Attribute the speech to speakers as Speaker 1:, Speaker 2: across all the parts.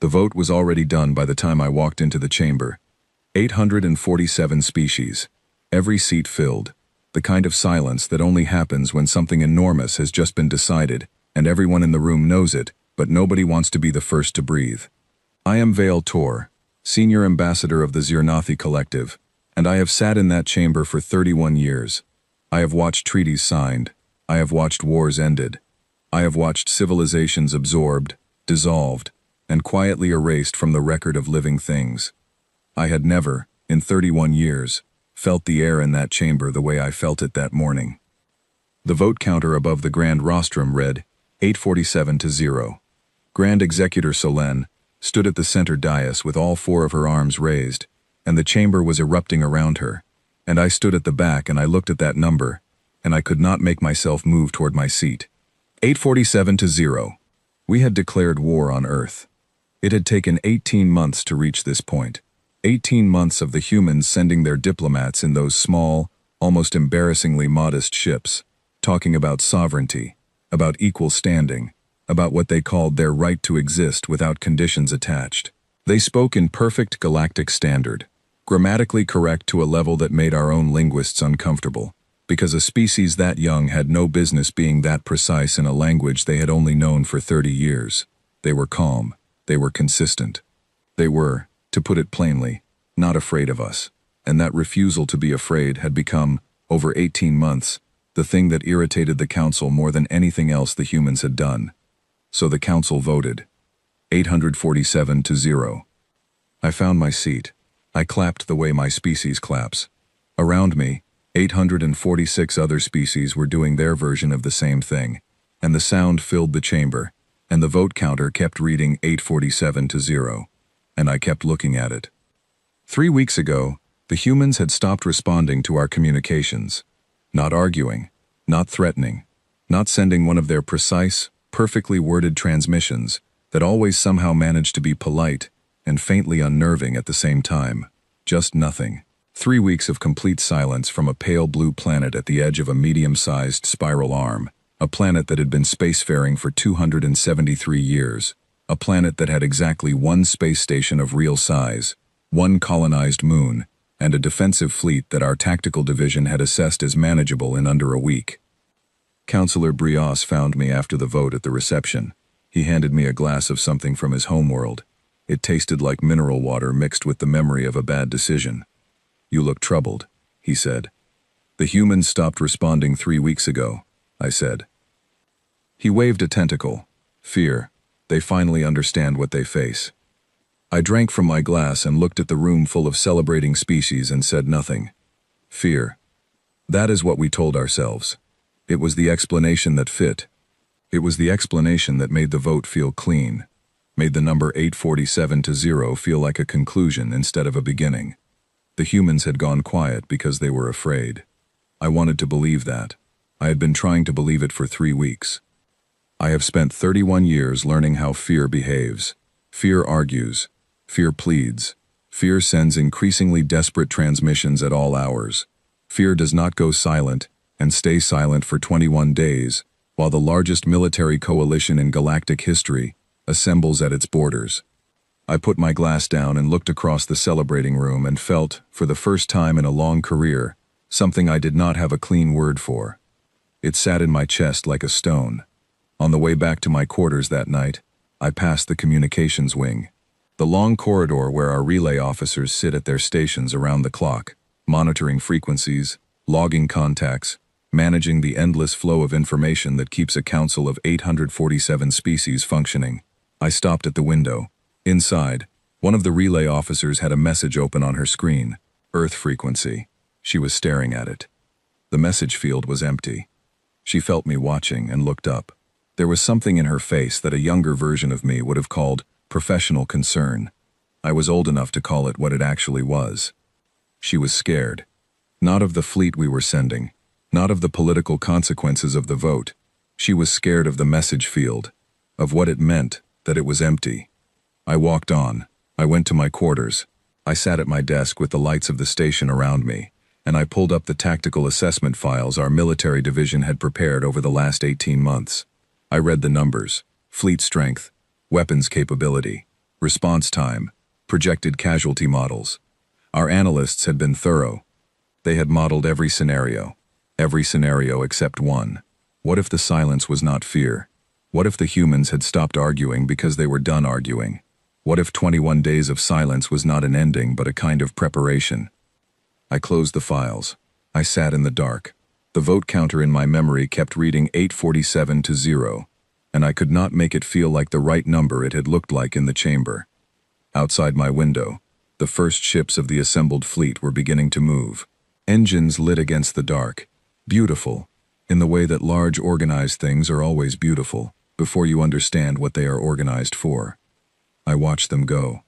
Speaker 1: The vote was already done by the time I walked into the chamber. 847 species. Every seat filled. The kind of silence that only happens when something enormous has just been decided, and everyone in the room knows it, but nobody wants to be the first to breathe. I am Vale Tor, Senior Ambassador of the Zirnathi Collective, and I have sat in that chamber for 31 years. I have watched treaties signed. I have watched wars ended. I have watched civilizations absorbed, dissolved, and quietly erased from the record of living things. I had never, in 31 years, felt the air in that chamber the way I felt it that morning. The vote counter above the Grand Rostrum read 847-0. Grand Executor Solène stood at the center dais with all four of her arms raised, and the chamber was erupting around her, and I stood at the back and I looked at that number, and I could not make myself move toward my seat. 847-0. We had declared war on Earth. It had taken 18 months to reach this point. 18 months of the humans sending their diplomats in those small, almost embarrassingly modest ships, talking about sovereignty, about equal standing, about what they called their right to exist without conditions attached. They spoke in perfect galactic standard, grammatically correct to a level that made our own linguists uncomfortable, because a species that young had no business being that precise in a language they had only known for 30 years. They were calm. They were consistent. They were, to put it plainly, not afraid of us, and that refusal to be afraid had become, over 18 months, the thing that irritated the Council more than anything else the humans had done. So the Council voted. 847-0. I found my seat. I clapped the way my species claps. Around me, 846 other species were doing their version of the same thing, and the sound filled the chamber, and the vote counter kept reading 847-0. And I kept looking at it. 3 weeks ago, the humans had stopped responding to our communications. Not arguing, not threatening, not sending one of their precise, perfectly worded transmissions that always somehow managed to be polite and faintly unnerving at the same time. Just nothing. 3 weeks of complete silence from a pale blue planet at the edge of a medium-sized spiral arm, a planet that had been spacefaring for 273 years. A planet that had exactly one space station of real size, one colonized moon, and a defensive fleet that our tactical division had assessed as manageable in under a week. Councillor Brios found me after the vote at the reception. He handed me a glass of something from his homeworld. It tasted like mineral water mixed with the memory of a bad decision. "You look troubled," he said. "The humans stopped responding 3 weeks ago," I said. He waved a tentacle. "Fear. They finally understand what they face." I drank from my glass and looked at the room full of celebrating species and said nothing. Fear. That is what we told ourselves. It was the explanation that fit. It was the explanation that made the vote feel clean, made the number 847-0 feel like a conclusion instead of a beginning. The humans had gone quiet because they were afraid. I wanted to believe that. I had been trying to believe it for 3 weeks. I have spent 31 years learning how fear behaves. Fear argues. Fear pleads. Fear sends increasingly desperate transmissions at all hours. Fear does not go silent and stay silent for 21 days, while the largest military coalition in galactic history assembles at its borders. I put my glass down and looked across the celebrating room and felt, for the first time in a long career, something I did not have a clean word for. It sat in my chest like a stone. On the way back to my quarters that night, I passed the communications wing, the long corridor where our relay officers sit at their stations around the clock, monitoring frequencies, logging contacts, managing the endless flow of information that keeps a council of 847 species functioning. I stopped at the window. Inside, one of the relay officers had a message open on her screen, Earth frequency. She was staring at it. The message field was empty. She felt me watching and looked up. There was something in her face that a younger version of me would have called professional concern. I was old enough to call it what it actually was. She was scared. Not of the fleet we were sending, not of the political consequences of the vote. She was scared of the message field, of what it meant, that it was empty. I walked on. I went to my quarters. I sat at my desk with the lights of the station around me, and I pulled up the tactical assessment files our military division had prepared over the last 18 months. I read the numbers, fleet strength, weapons capability, response time, projected casualty models. Our analysts had been thorough. They had modeled every scenario except one. What if the silence was not fear? What if the humans had stopped arguing because they were done arguing? What if 21 days of silence was not an ending but a kind of preparation? I closed the files. I sat in the dark. The vote counter in my memory kept reading 847 to 0, and I could not make it feel like the right number it had looked like in the chamber. Outside my window, the first ships of the assembled fleet were beginning to move. Engines lit against the dark, beautiful, in the way that large organized things are always beautiful, before you understand what they are organized for. I watched them go.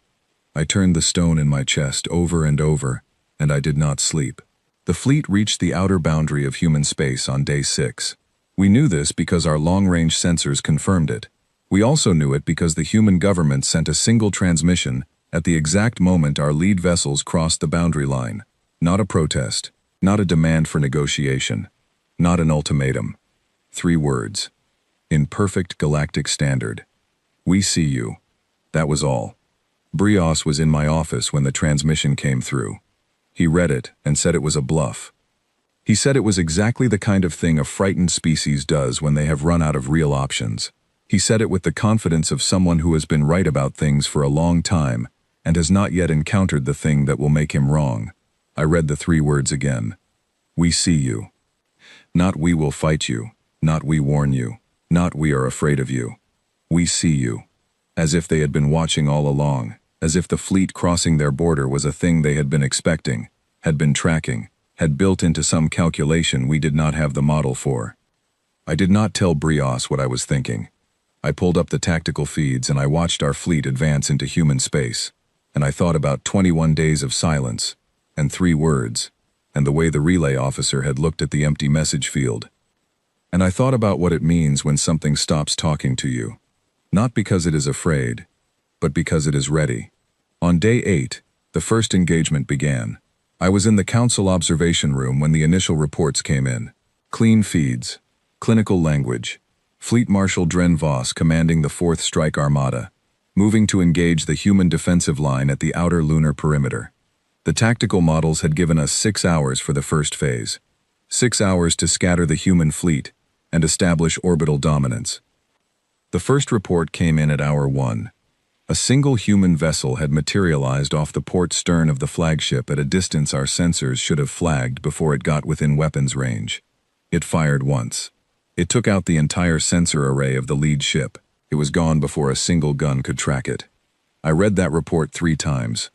Speaker 1: I turned the stone in my chest over and over, and I did not sleep. The fleet reached the outer boundary of human space on day 6. We knew this because our long-range sensors confirmed it. We also knew it because the human government sent a single transmission at the exact moment our lead vessels crossed the boundary line. Not a protest, not a demand for negotiation, not an ultimatum. 3 words. In perfect galactic standard. We see you. That was all. Brios was in my office when the transmission came through. He read it and said it was a bluff. He said it was exactly the kind of thing a frightened species does when they have run out of real options. He said it with the confidence of someone who has been right about things for a long time and has not yet encountered the thing that will make him wrong. I read the 3 words again. We see you. Not we will fight you, not we warn you, not we are afraid of you. We see you. As if they had been watching all along, as if the fleet crossing their border was a thing they had been expecting, had been tracking, had built into some calculation we did not have the model for. I did not tell Brios what I was thinking. I pulled up the tactical feeds and I watched our fleet advance into human space, and I thought about 21 days of silence, and 3 words, and the way the relay officer had looked at the empty message field. And I thought about what it means when something stops talking to you. Not because it is afraid, but because it is ready. On day 8, the first engagement began. I was in the council observation room when the initial reports came in. Clean feeds, clinical language, Fleet Marshal Dren Voss commanding the 4th Strike Armada, moving to engage the human defensive line at the outer lunar perimeter. The tactical models had given us 6 hours for the first phase. 6 hours to scatter the human fleet and establish orbital dominance. The first report came in at hour 1. A single human vessel had materialized off the port stern of the flagship at a distance our sensors should have flagged before it got within weapons range. It fired once. It took out the entire sensor array of the lead ship. It was gone before a single gun could track it. I read that report 3 times.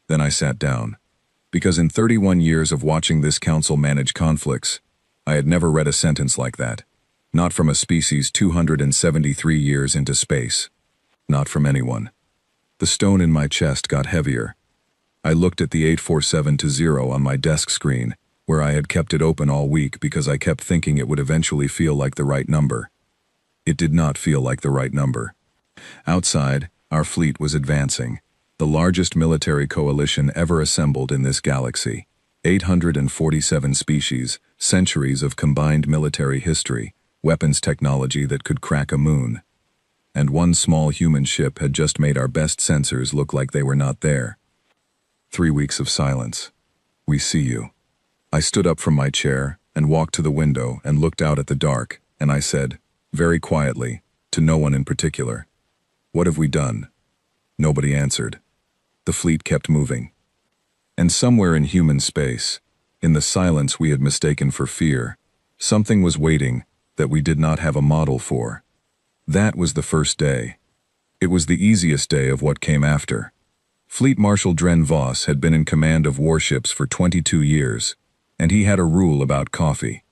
Speaker 1: Then I sat down. Because in 31 years of watching this council manage conflicts, I had never read a sentence like that. Not from a species 273 years into space. Not from anyone. The stone in my chest got heavier. I looked at the 847 to 0 on my desk screen, where I had kept it open all week because I kept thinking it would eventually feel like the right number. It did not feel like the right number. Outside, our fleet was advancing, the largest military coalition ever assembled in this galaxy. 847 species, centuries of combined military history, weapons technology that could crack a moon. And one small human ship had just made our best sensors look like they were not there. 3 weeks of silence. We see you. I stood up from my chair and walked to the window and looked out at the dark, and I said, very quietly, to no one in particular, "What have we done?" Nobody answered. The fleet kept moving. And somewhere in human space, in the silence we had mistaken for fear, something was waiting that we did not have a model for. That was the first day. It was the easiest day of what came after. Fleet Marshal Dren Voss had been in command of warships for 22 years, and he had a rule about coffee.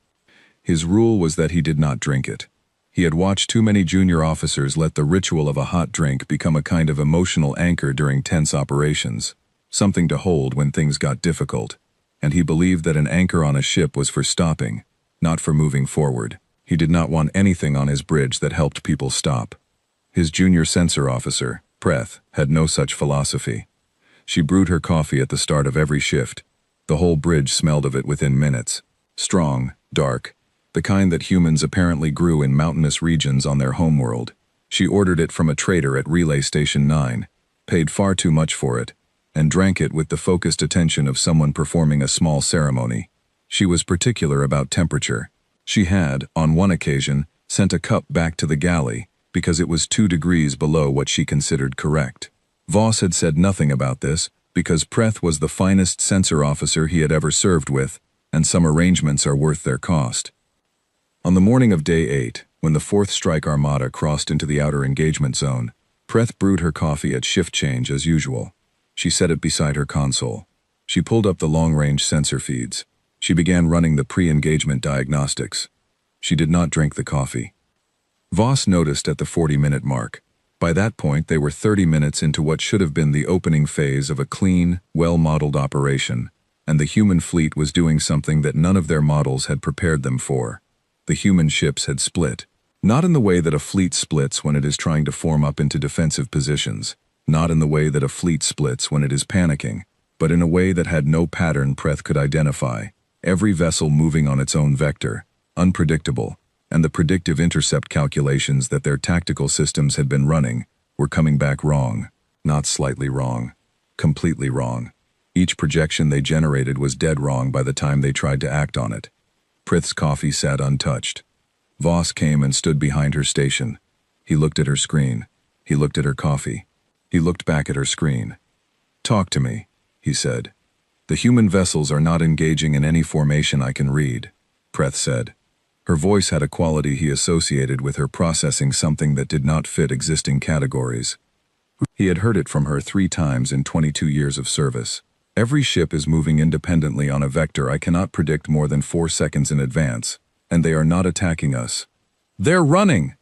Speaker 1: His rule was that he did not drink it. He had watched too many junior officers let the ritual of a hot drink become a kind of emotional anchor during tense operations, something to hold when things got difficult, and he believed that an anchor on a ship was for stopping, not for moving forward. He did not want anything on his bridge that helped people stop. His junior sensor officer, Preth, had no such philosophy. She brewed her coffee at the start of every shift. The whole bridge smelled of it within minutes. Strong, dark, the kind that humans apparently grew in mountainous regions on their homeworld. She ordered it from a trader at Relay Station 9, paid far too much for it, and drank it with the focused attention of someone performing a small ceremony. She was particular about temperature. She had, on one occasion, sent a cup back to the galley because it was 2 degrees below what she considered correct. Voss had said nothing about this because Preth was the finest censor officer he had ever served with, and some arrangements are worth their cost. On the morning of day 8, when the 4th Strike Armada crossed into the outer engagement zone, Preth brewed her coffee at shift change as usual. She set it beside her console. She pulled up the long-range sensor feeds. She began running the pre-engagement diagnostics. She did not drink the coffee. Voss noticed at the 40-minute mark. By that point, they were 30 minutes into what should have been the opening phase of a clean, well-modeled operation, and the human fleet was doing something that none of their models had prepared them for. The human ships had split. Not in the way that a fleet splits when it is trying to form up into defensive positions, not in the way that a fleet splits when it is panicking, but in a way that had no pattern Preth could identify, every vessel moving on its own vector, unpredictable, and the predictive intercept calculations that their tactical systems had been running were coming back wrong, not slightly wrong, completely wrong. Each projection they generated was dead wrong by the time they tried to act on it. Prith's coffee sat untouched. Voss came and stood behind her station. He looked at her screen. He looked at her coffee. He looked back at her screen. "Talk to me," he said. "The human vessels are not engaging in any formation I can read," Preth said. Her voice had a quality he associated with her processing something that did not fit existing categories. He had heard it from her 3 times in 22 years of service. "Every ship is moving independently on a vector I cannot predict more than 4 seconds in advance, and they are not attacking us." "They're running!"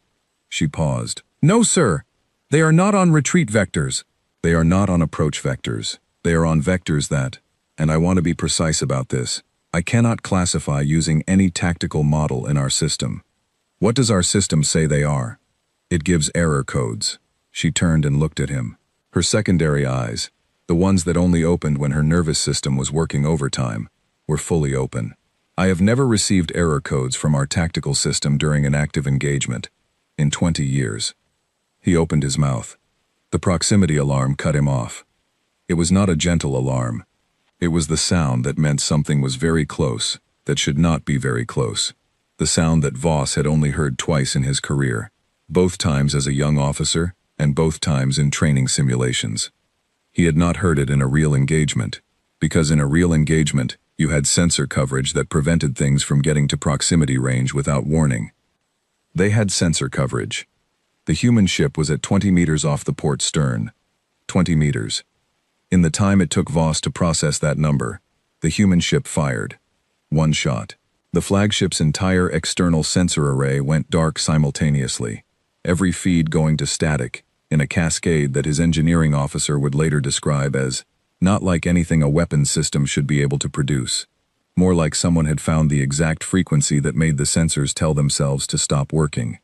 Speaker 1: She paused. "No, sir. They are not on retreat vectors. They are not on approach vectors. They are on vectors that, and I want to be precise about this, I cannot classify using any tactical model in our system. What does our system say they are? It gives error codes." She turned and looked at him. Her secondary eyes, the ones that only opened when her nervous system was working overtime, were fully open. "I have never received error codes from our tactical system during an active engagement. In 20 years. He opened his mouth. The proximity alarm cut him off. It was not a gentle alarm. It was the sound that meant something was very close, that should not be very close. The sound that Voss had only heard twice in his career, both times as a young officer, and both times in training simulations. He had not heard it in a real engagement, because in a real engagement, you had sensor coverage that prevented things from getting to proximity range without warning. They had sensor coverage. The human ship was at 20 meters off the port stern. 20 meters. In the time it took Voss to process that number, the human ship fired. 1 shot. The flagship's entire external sensor array went dark simultaneously, every feed going to static, in a cascade that his engineering officer would later describe as not like anything a weapons system should be able to produce. More like someone had found the exact frequency that made the sensors tell themselves to stop working.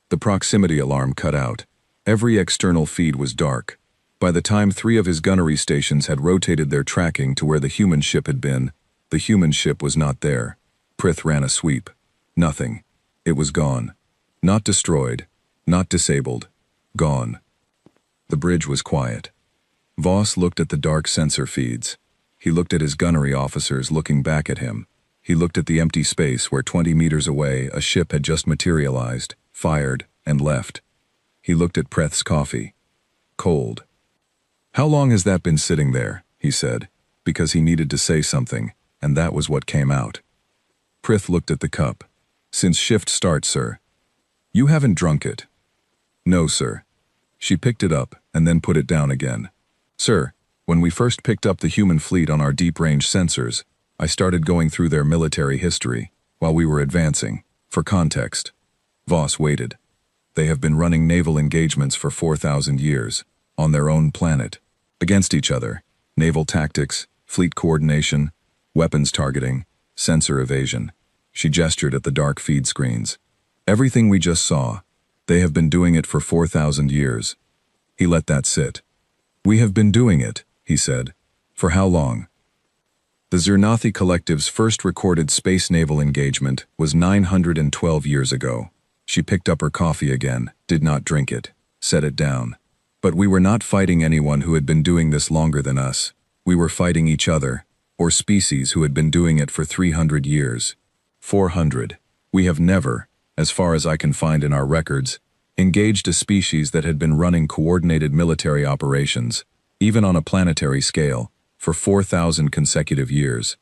Speaker 1: The proximity alarm cut out. Every external feed was dark. By the time 3 of his gunnery stations had rotated their tracking to where the human ship had been, the human ship was not there. Prith ran a sweep. Nothing. It was gone. Not destroyed. Not disabled. Gone. The bridge was quiet. Voss looked at the dark sensor feeds. He looked at his gunnery officers looking back at him. He looked at the empty space where 20 meters away a ship had just materialized, fired, and left. He looked at Preth's coffee. Cold. "How long has that been sitting there?" he said, because he needed to say something, and that was what came out. Prith looked at the cup. "Since shift start, sir." "You haven't drunk it." "No, sir." She picked it up and then put it down again. "Sir, when we first picked up the human fleet on our deep-range sensors, I started going through their military history while we were advancing, for context." Voss waited. "They have been running naval engagements for 4,000 years, on their own planet, against each other, naval tactics, fleet coordination, weapons targeting, sensor evasion." She gestured at the dark feed screens. "Everything we just saw, they have been doing it for 4,000 years." He let that sit. "We have been doing it," he said. "For how long?" The Zernathi Collective's first recorded space naval engagement was 912 years ago. She picked up her coffee again, did not drink it, set it down. But we were not fighting anyone who had been doing this longer than us. We were fighting each other, or species who had been doing it for 300 years. 400. We have never, as far as I can find in our records, engaged a species that had been running coordinated military operations, even on a planetary scale, for 4,000 consecutive years.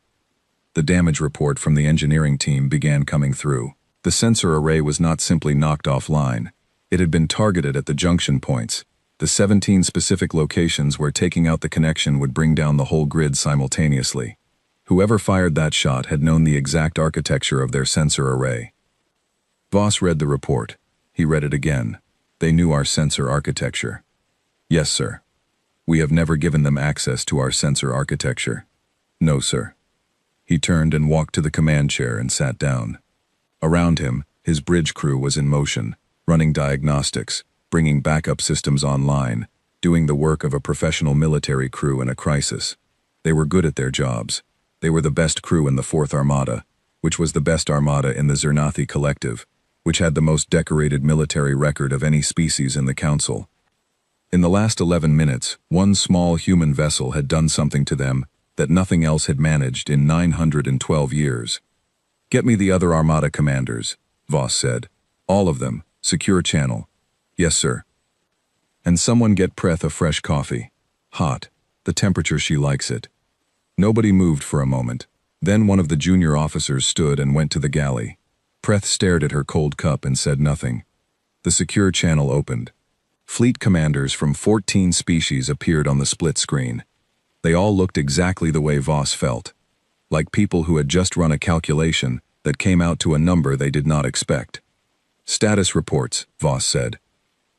Speaker 1: The damage report from the engineering team began coming through. The sensor array was not simply knocked offline. It had been targeted at the junction points, the 17 specific locations where taking out the connection would bring down the whole grid simultaneously. Whoever fired that shot had known the exact architecture of their sensor array. Voss read the report. He read it again. They knew our sensor architecture. Yes, sir. We have never given them access to our sensor architecture. No, sir. He turned and walked to the command chair and sat down. Around him, his bridge crew was in motion, running diagnostics, bringing backup systems online, doing the work of a professional military crew in a crisis. They were good at their jobs. They were the best crew in the 4th Armada, which was the best armada in the Zernathi Collective, which had the most decorated military record of any species in the Council. In the last 11 minutes, one small human vessel had done something to them that nothing else had managed in 912 years. Get me the other Armada commanders, Voss said. All of them, secure channel. Yes, sir. And someone get Preth a fresh coffee. Hot, the temperature she likes it. Nobody moved for a moment. Then one of the junior officers stood and went to the galley. Preth stared at her cold cup and said nothing. The secure channel opened. Fleet commanders from 14 species appeared on the split screen. They all looked exactly the way Voss felt, like people who had just run a calculation that came out to a number they did not expect. Status reports, Voss said.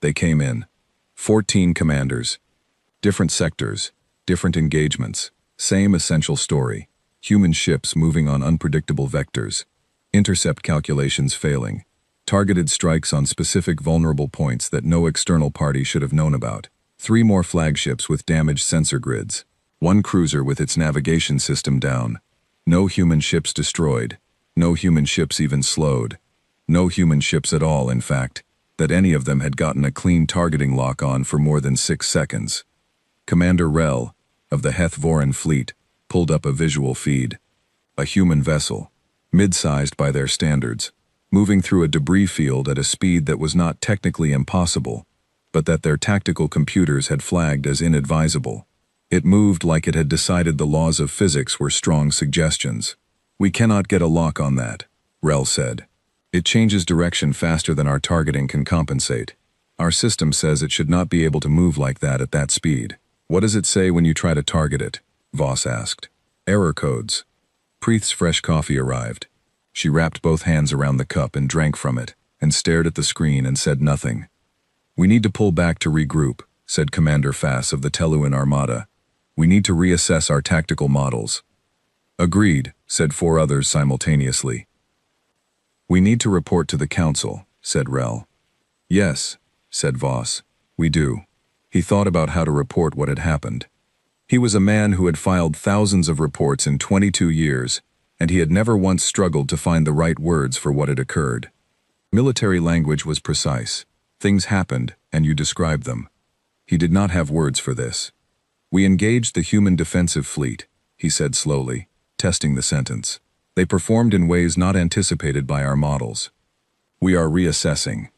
Speaker 1: They came in. 14 commanders. Different sectors, different engagements, same essential story. Human ships moving on unpredictable vectors. Intercept calculations failing. Targeted strikes on specific vulnerable points that no external party should have known about. 3 more flagships with damaged sensor grids. 1 cruiser with its navigation system down. No human ships destroyed. No human ships even slowed. No human ships at all, in fact, that any of them had gotten a clean targeting lock on for more than 6 seconds. Commander Rel, of the Heth Voran fleet, pulled up a visual feed. A human vessel, mid-sized by their standards, moving through a debris field at a speed that was not technically impossible, but that their tactical computers had flagged as inadvisable. It moved like it had decided the laws of physics were strong suggestions. We cannot get a lock on that, Rel said. It changes direction faster than our targeting can compensate. Our system says it should not be able to move like that at that speed. What does it say when you try to target it? Voss asked. Error codes. Preeth's fresh coffee arrived. She wrapped both hands around the cup and drank from it, and stared at the screen and said nothing. We need to pull back to regroup, said Commander Fass of the Teluan Armada. We need to reassess our tactical models. Agreed, said 4 others simultaneously. We need to report to the Council, said Rel. Yes, said Voss. We do. He thought about how to report what had happened. He was a man who had filed thousands of reports in 22 years, and he had never once struggled to find the right words for what had occurred. Military language was precise. Things happened, and you described them. He did not have words for this. We engaged the human defensive fleet, he said slowly, testing the sentence. They performed in ways not anticipated by our models. We are reassessing.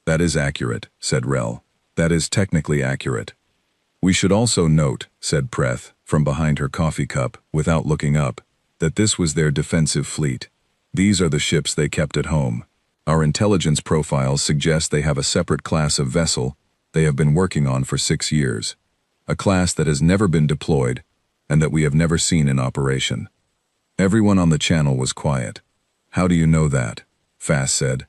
Speaker 1: That is accurate, said Rel. That is technically accurate. We should also note, said Preth, from behind her coffee cup, without looking up, that this was their defensive fleet. These are the ships they kept at home. Our intelligence profiles suggest they have a separate class of vessel they have been working on for 6 years. A class that has never been deployed, and that we have never seen in operation. Everyone on the channel was quiet. How do you know that? Fass said.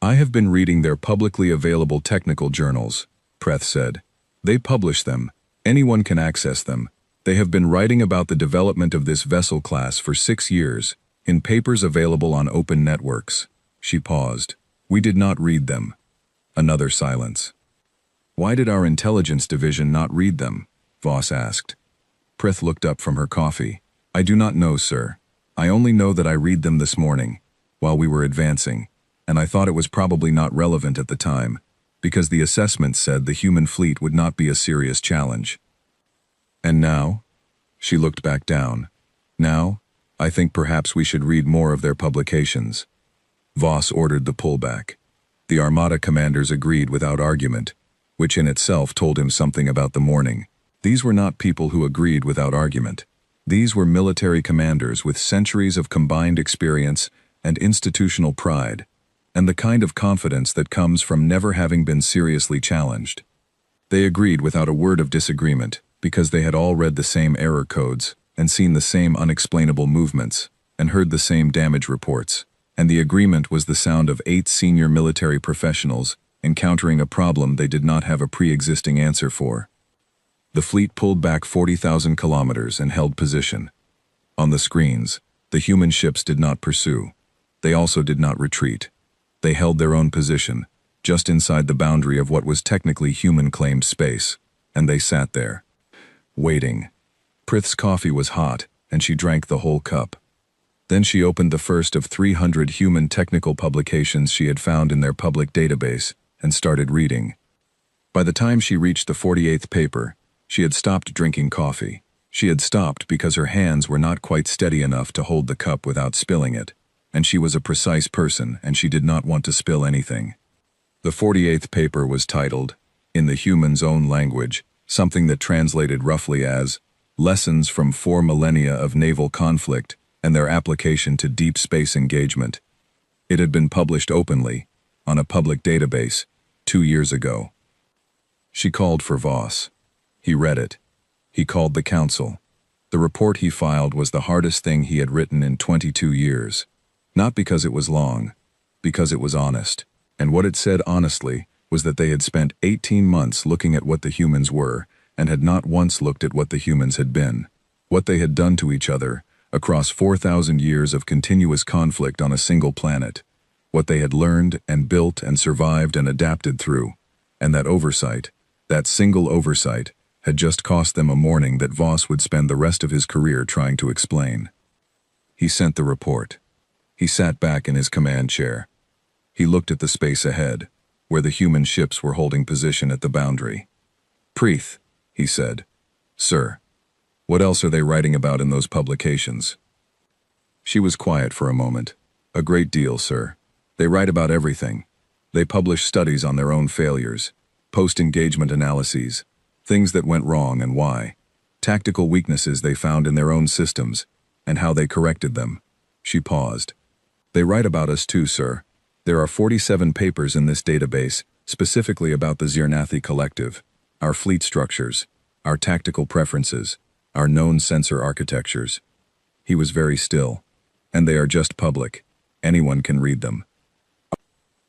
Speaker 1: I have been reading their publicly available technical journals, Preth said. They publish them. Anyone can access them. They have been writing about the development of this vessel class for 6 years, in papers available on open networks. She paused. We did not read them. Another silence. Why did our intelligence division not read them? Voss asked. Preth looked up from her coffee. I do not know, sir. I only know that I read them this morning, while we were advancing, and I thought it was probably not relevant at the time. because the assessment said the human fleet would not be a serious challenge. And now? She looked back down. Now, I think perhaps we should read more of their publications. Voss ordered the pullback. The Armada commanders agreed without argument, which in itself told him something about the morning. These were not people who agreed without argument. These were military commanders with centuries of combined experience and institutional pride, and the kind of confidence that comes from never having been seriously challenged. They agreed without a word of disagreement, because they had all read the same error codes, and seen the same unexplainable movements, and heard the same damage reports, and the agreement was the sound of 8 senior military professionals encountering a problem they did not have a pre-existing answer for. The fleet pulled back 40,000 kilometers and held position. On the screens, the human ships did not pursue. They also did not retreat. They held their own position, just inside the boundary of what was technically human-claimed space, and they sat there, waiting. Prith's coffee was hot, and she drank the whole cup. Then she opened the first of 300 human technical publications she had found in their public database and started reading. By the time she reached the 48th paper, she had stopped drinking coffee. She had stopped because her hands were not quite steady enough to hold the cup without spilling it, and she was a precise person and she did not want to spill anything. The 48th paper was titled, in the human's own language, something that translated roughly as Lessons from 4 Millennia of Naval Conflict and Their Application to Deep Space Engagement. It had been published openly, on a public database, 2 years ago. She called for Voss. He read it. He called the council. The report he filed was the hardest thing he had written in 22 years. Not because it was long, because it was honest. And what it said honestly was that they had spent 18 months looking at what the humans were and had not once looked at what the humans had been, what they had done to each other across 4,000 years of continuous conflict on a single planet, what they had learned and built and survived and adapted through, and that oversight, that single oversight, had just cost them a morning that Voss would spend the rest of his career trying to explain. He sent the report. He sat back in his command chair. He looked at the space ahead, where the human ships were holding position at the boundary. Prith, he said. Sir, what else are they writing about in those publications? She was quiet for a moment. A great deal, sir. They write about everything. They publish studies on their own failures, post-engagement analyses, things that went wrong and why, tactical weaknesses they found in their own systems, and how they corrected them. She paused. They write about us too, sir. There are 47 papers in this database, specifically about the Zirnathi Collective, our fleet structures, our tactical preferences, our known sensor architectures. He was very still. And they are just public. Anyone can read them.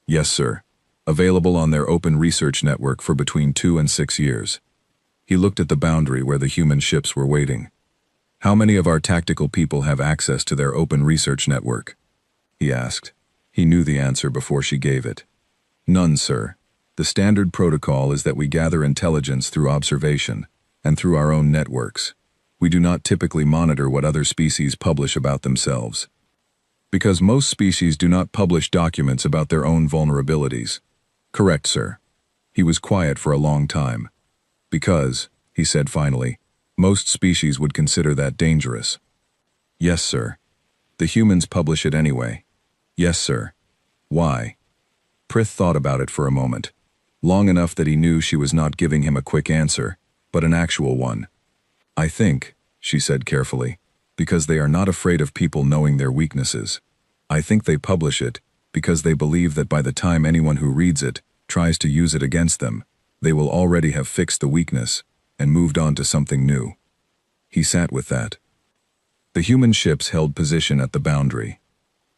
Speaker 1: Yes, sir. Available on their open research network for between 2 and 6 years. He looked at the boundary where the human ships were waiting. How many of our tactical people have access to their open research network? He asked. He knew the answer before she gave it. None, sir. The standard protocol is that we gather intelligence through observation and through our own networks. We do not typically monitor what other species publish about themselves. Because most species do not publish documents about their own vulnerabilities. Correct, sir. He was quiet for a long time. Because, he said finally, most species would consider that dangerous. Yes, sir. The humans publish it anyway. Yes, sir. Why? Prith thought about it for a moment. Long enough that he knew she was not giving him a quick answer, but an actual one. I think, she said carefully, because they are not afraid of people knowing their weaknesses. I think they publish it because they believe that by the time anyone who reads it tries to use it against them, they will already have fixed the weakness and moved on to something new. He sat with that. The human ships held position at the boundary,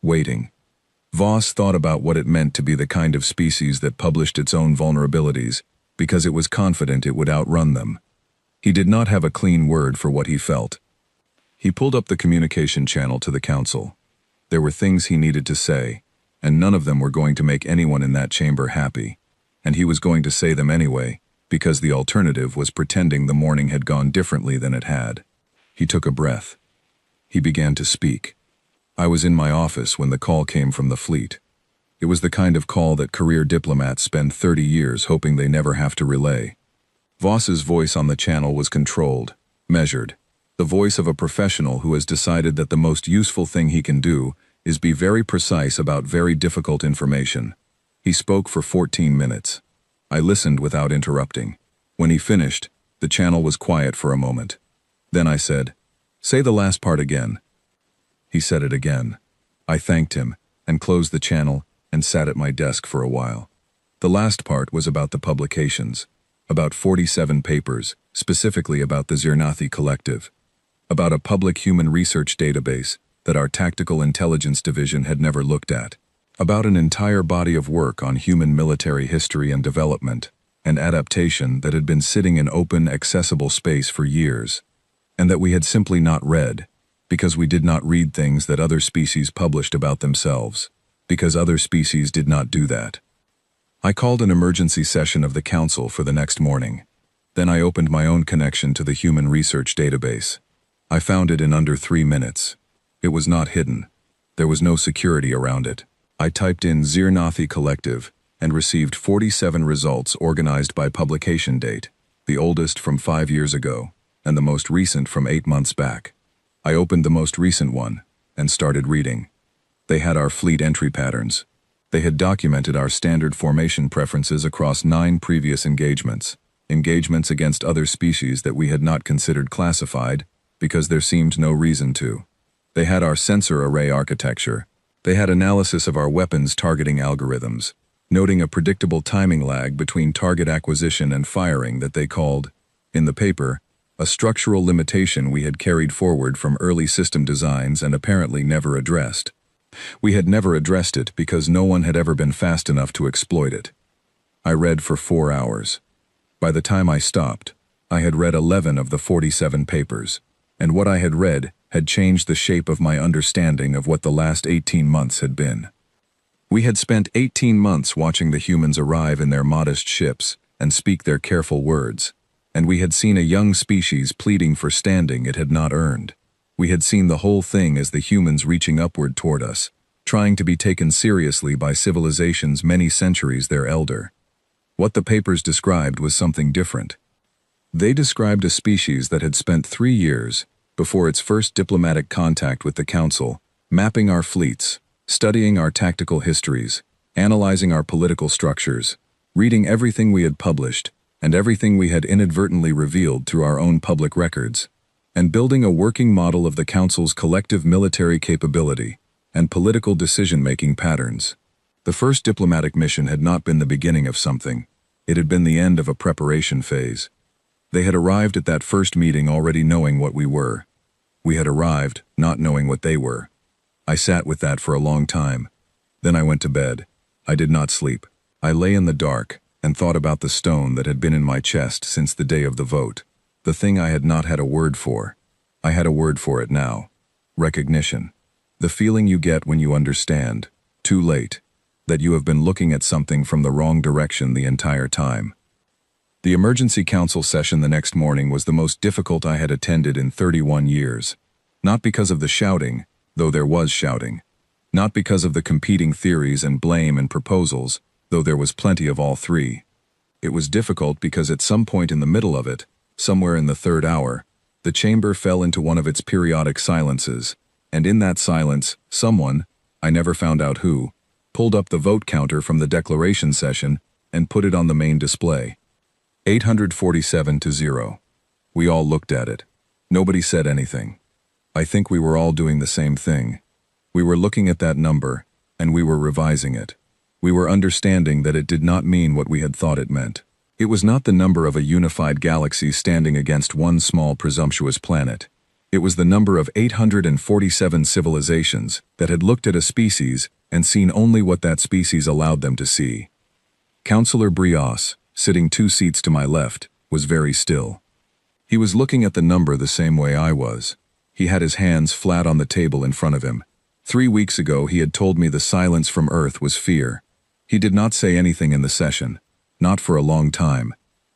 Speaker 1: waiting. Voss thought about what it meant to be the kind of species that published its own vulnerabilities because it was confident it would outrun them. He did not have a clean word for what he felt. He pulled up the communication channel to the council. There were things he needed to say, and none of them were going to make anyone in that chamber happy, and he was going to say them anyway, because the alternative was pretending the morning had gone differently than it had. He took a breath. He began to speak. I was in my office when the call came from the fleet. It was the kind of call that career diplomats spend 30 years hoping they never have to relay. Voss's voice on the channel was controlled, measured. The voice of a professional who has decided that the most useful thing he can do is be very precise about very difficult information. He spoke for 14 minutes. I listened without interrupting. When he finished, the channel was quiet for a moment. Then I said, "Say the last part again." He said it again. I thanked him and closed the channel and sat at my desk for a while. The last part was about the publications, about 47 papers, specifically about the Zirnathi Collective, about a public human research database that our Tactical Intelligence Division had never looked at, about an entire body of work on human military history and development and adaptation that had been sitting in open, accessible space for years, and that we had simply not read, because we did not read things that other species published about themselves, because other species did not do that. I called an emergency session of the council for the next morning. Then I opened my own connection to the human research database. I found it in under 3 minutes. It was not hidden. There was no security around it. I typed in Zirnathi Collective and received 47 results organized by publication date, the oldest from 5 years ago, and the most recent from 8 months back. I opened the most recent one and started reading. They had our fleet entry patterns. They had documented our standard formation preferences across 9 previous engagements against other species that we had not considered classified because there seemed no reason to. They had our sensor array architecture. They had analysis of our weapons targeting algorithms, noting a predictable timing lag between target acquisition and firing that they called, in the paper, a structural limitation we had carried forward from early system designs and apparently never addressed. We had never addressed it because no one had ever been fast enough to exploit it. I read for 4 hours. By the time I stopped, I had read 11 of the 47 papers, and what I had read had changed the shape of my understanding of what the last 18 months had been. We had spent 18 months watching the humans arrive in their modest ships and speak their careful words, and we had seen a young species pleading for standing it had not earned. We had seen the whole thing as the humans reaching upward toward us, trying to be taken seriously by civilizations many centuries their elder. What the papers described was something different. They described a species that had spent 3 years, before its first diplomatic contact with the Council, mapping our fleets, studying our tactical histories, analyzing our political structures, reading everything we had published, and everything we had inadvertently revealed through our own public records, and building a working model of the Council's collective military capability and political decision-making patterns. The first diplomatic mission had not been the beginning of something. It had been the end of a preparation phase. They had arrived at that first meeting already knowing what we were. We had arrived not knowing what they were. I sat with that for a long time. Then I went to bed. I did not sleep. I lay in the dark and thought about the stone that had been in my chest since the day of the vote. The thing I had not had a word for. I had a word for it now. Recognition. The feeling you get when you understand, too late, that you have been looking at something from the wrong direction the entire time. The emergency council session the next morning was the most difficult I had attended in 31 years. Not because of the shouting, though there was shouting. Not because of the competing theories and blame and proposals, though there was plenty of all three. It was difficult because at some point in the middle of it, somewhere in the 3rd hour, the chamber fell into one of its periodic silences, and in that silence, someone, I never found out who, pulled up the vote counter from the declaration session and put it on the main display. 847 to 0. We all looked at it. Nobody said anything. I think we were all doing the same thing. We were looking at that number, and we were revising it. We were understanding that it did not mean what we had thought it meant. It was not the number of a unified galaxy standing against one small presumptuous planet. It was the number of 847 civilizations that had looked at a species and seen only what that species allowed them to see. Councillor Brios, sitting 2 seats to my left, was very still. He was looking at the number the same way I was. He had his hands flat on the table in front of him. 3 weeks ago he had told me the silence from Earth was fear. He did not say anything in the session. Not for a long time.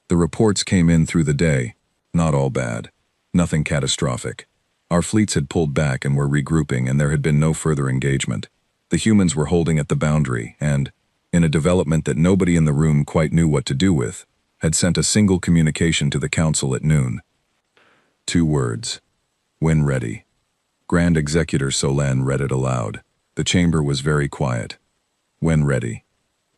Speaker 1: The reports came in through the day. Not all bad. Nothing catastrophic. Our fleets had pulled back and were regrouping and there had been no further engagement. The humans were holding at the boundary and, in a development that nobody in the room quite knew what to do with, had sent a single communication to the council at noon. 2 words. When ready. Grand Executor Solane read it aloud. The chamber was very quiet. When ready.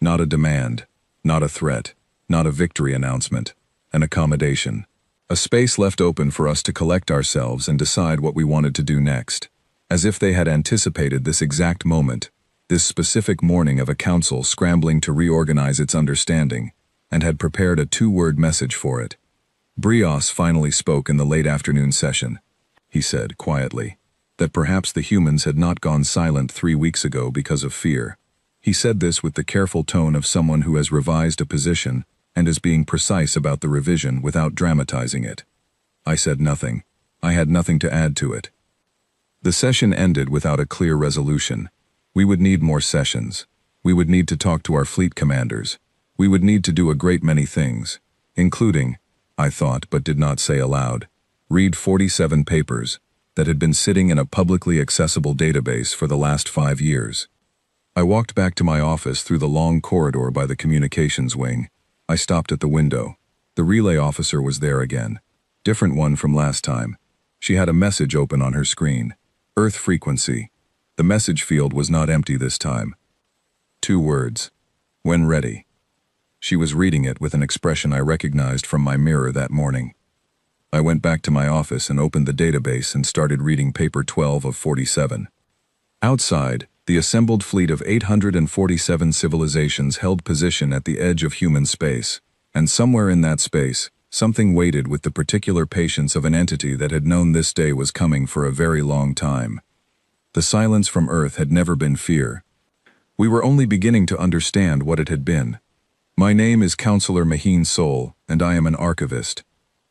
Speaker 1: Not a demand, not a threat, not a victory announcement, an accommodation. A space left open for us to collect ourselves and decide what we wanted to do next. As if they had anticipated this exact moment, this specific morning of a council scrambling to reorganize its understanding, and had prepared a 2-word message for it. Brios finally spoke in the late afternoon session. He said, quietly, that perhaps the humans had not gone silent 3 weeks ago because of fear. He said this with the careful tone of someone who has revised a position and is being precise about the revision without dramatizing it. I said nothing. I had nothing to add to it. The session ended without a clear resolution. We would need more sessions. We would need to talk to our fleet commanders. We would need to do a great many things, including, I thought but did not say aloud, read 47 papers that had been sitting in a publicly accessible database for the last 5 years. I walked back to my office through the long corridor by the communications wing. I stopped at the window. The relay officer was there again. Different one from last time. She had a message open on her screen. Earth frequency. The message field was not empty this time. 2 words. When ready. She was reading it with an expression I recognized from my mirror that morning. I went back to my office and opened the database and started reading paper 12 of 47. Outside, the assembled fleet of 847 civilizations held position at the edge of human space, and somewhere in that space, something waited with the particular patience of an entity that had known this day was coming for a very long time. The silence from Earth had never been fear. We were only beginning to understand what it had been. My name is Counselor Maheen Sol, and I am an archivist.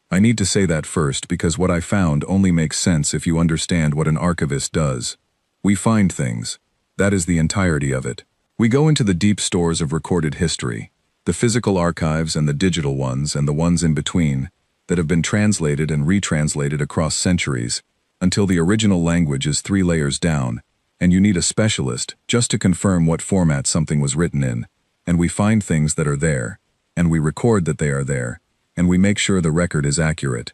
Speaker 1: I need to say that first because what I found only makes sense if you understand what an archivist does. We find things. That is the entirety of it. We go into the deep stores of recorded history, the physical archives and the digital ones and the ones in between, that have been translated and retranslated across centuries, until the original language is 3 layers down, and you need a specialist just to confirm what format something was written in, and we find things that are there, and we record that they are there, and we make sure the record is accurate.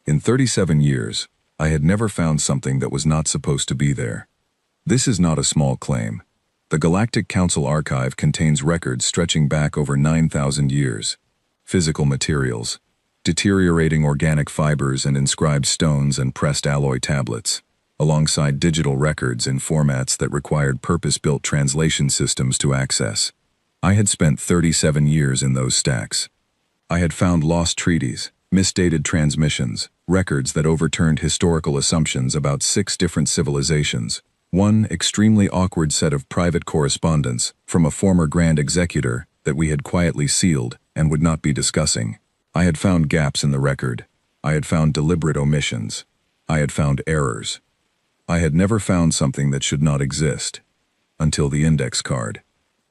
Speaker 1: In 37 years, I had never found something that was not supposed to be there. This is not a small claim. The Galactic Council archive contains records stretching back over 9,000 years. Physical materials, deteriorating organic fibers and inscribed stones and pressed alloy tablets, alongside digital records in formats that required purpose-built translation systems to access. I had spent 37 years in those stacks. I had found lost treaties, misdated transmissions, records that overturned historical assumptions about 6 different civilizations, one extremely awkward set of private correspondence from a former Grand Executor that we had quietly sealed and would not be discussing. I had found gaps in the record. I had found deliberate omissions. I had found errors. I had never found something that should not exist. Until the index card.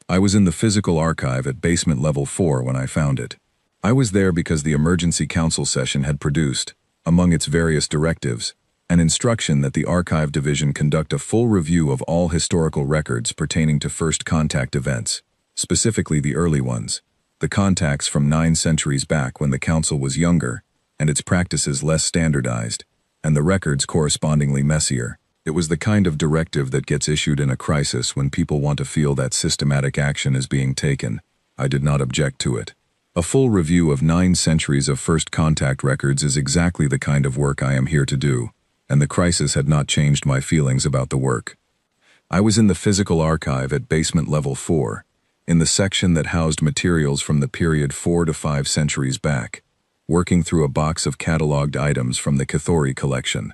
Speaker 1: I was in the physical archive at basement level 4 when I found it. I was there because the emergency council session had produced, among its various directives, an instruction that the archive division conduct a full review of all historical records pertaining to first contact events, specifically the early ones, the contacts from 9 centuries back when the council was younger, and its practices less standardized, and the records correspondingly messier. It was the kind of directive that gets issued in a crisis when people want to feel that systematic action is being taken. I did not object to it. A full review of 9 centuries of first contact records is exactly the kind of work I am here to do, and the crisis had not changed my feelings about the work. I was in the physical archive at basement level 4, in the section that housed materials from the period 4 to 5 centuries back, working through a box of catalogued items from the Cathori collection.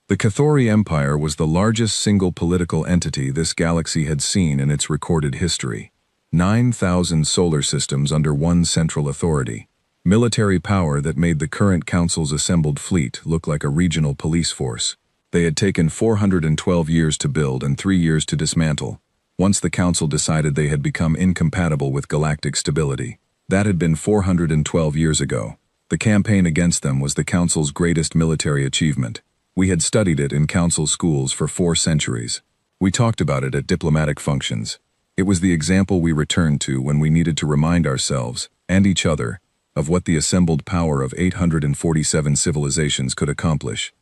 Speaker 1: The Cathori Empire was the largest single political entity this galaxy had seen in its recorded history. 9,000 solar systems under one central authority. Military power that made the current council's assembled fleet look like a regional police force. They had taken 412 years to build and 3 years to dismantle, once the council decided they had become incompatible with galactic stability. That had been 412 years ago. The campaign against them was the council's greatest military achievement. We had studied it in council schools for 4 centuries. We talked about it at diplomatic functions. It was the example we returned to when we needed to remind ourselves, and each other, of what the assembled power of 847 civilizations could accomplish.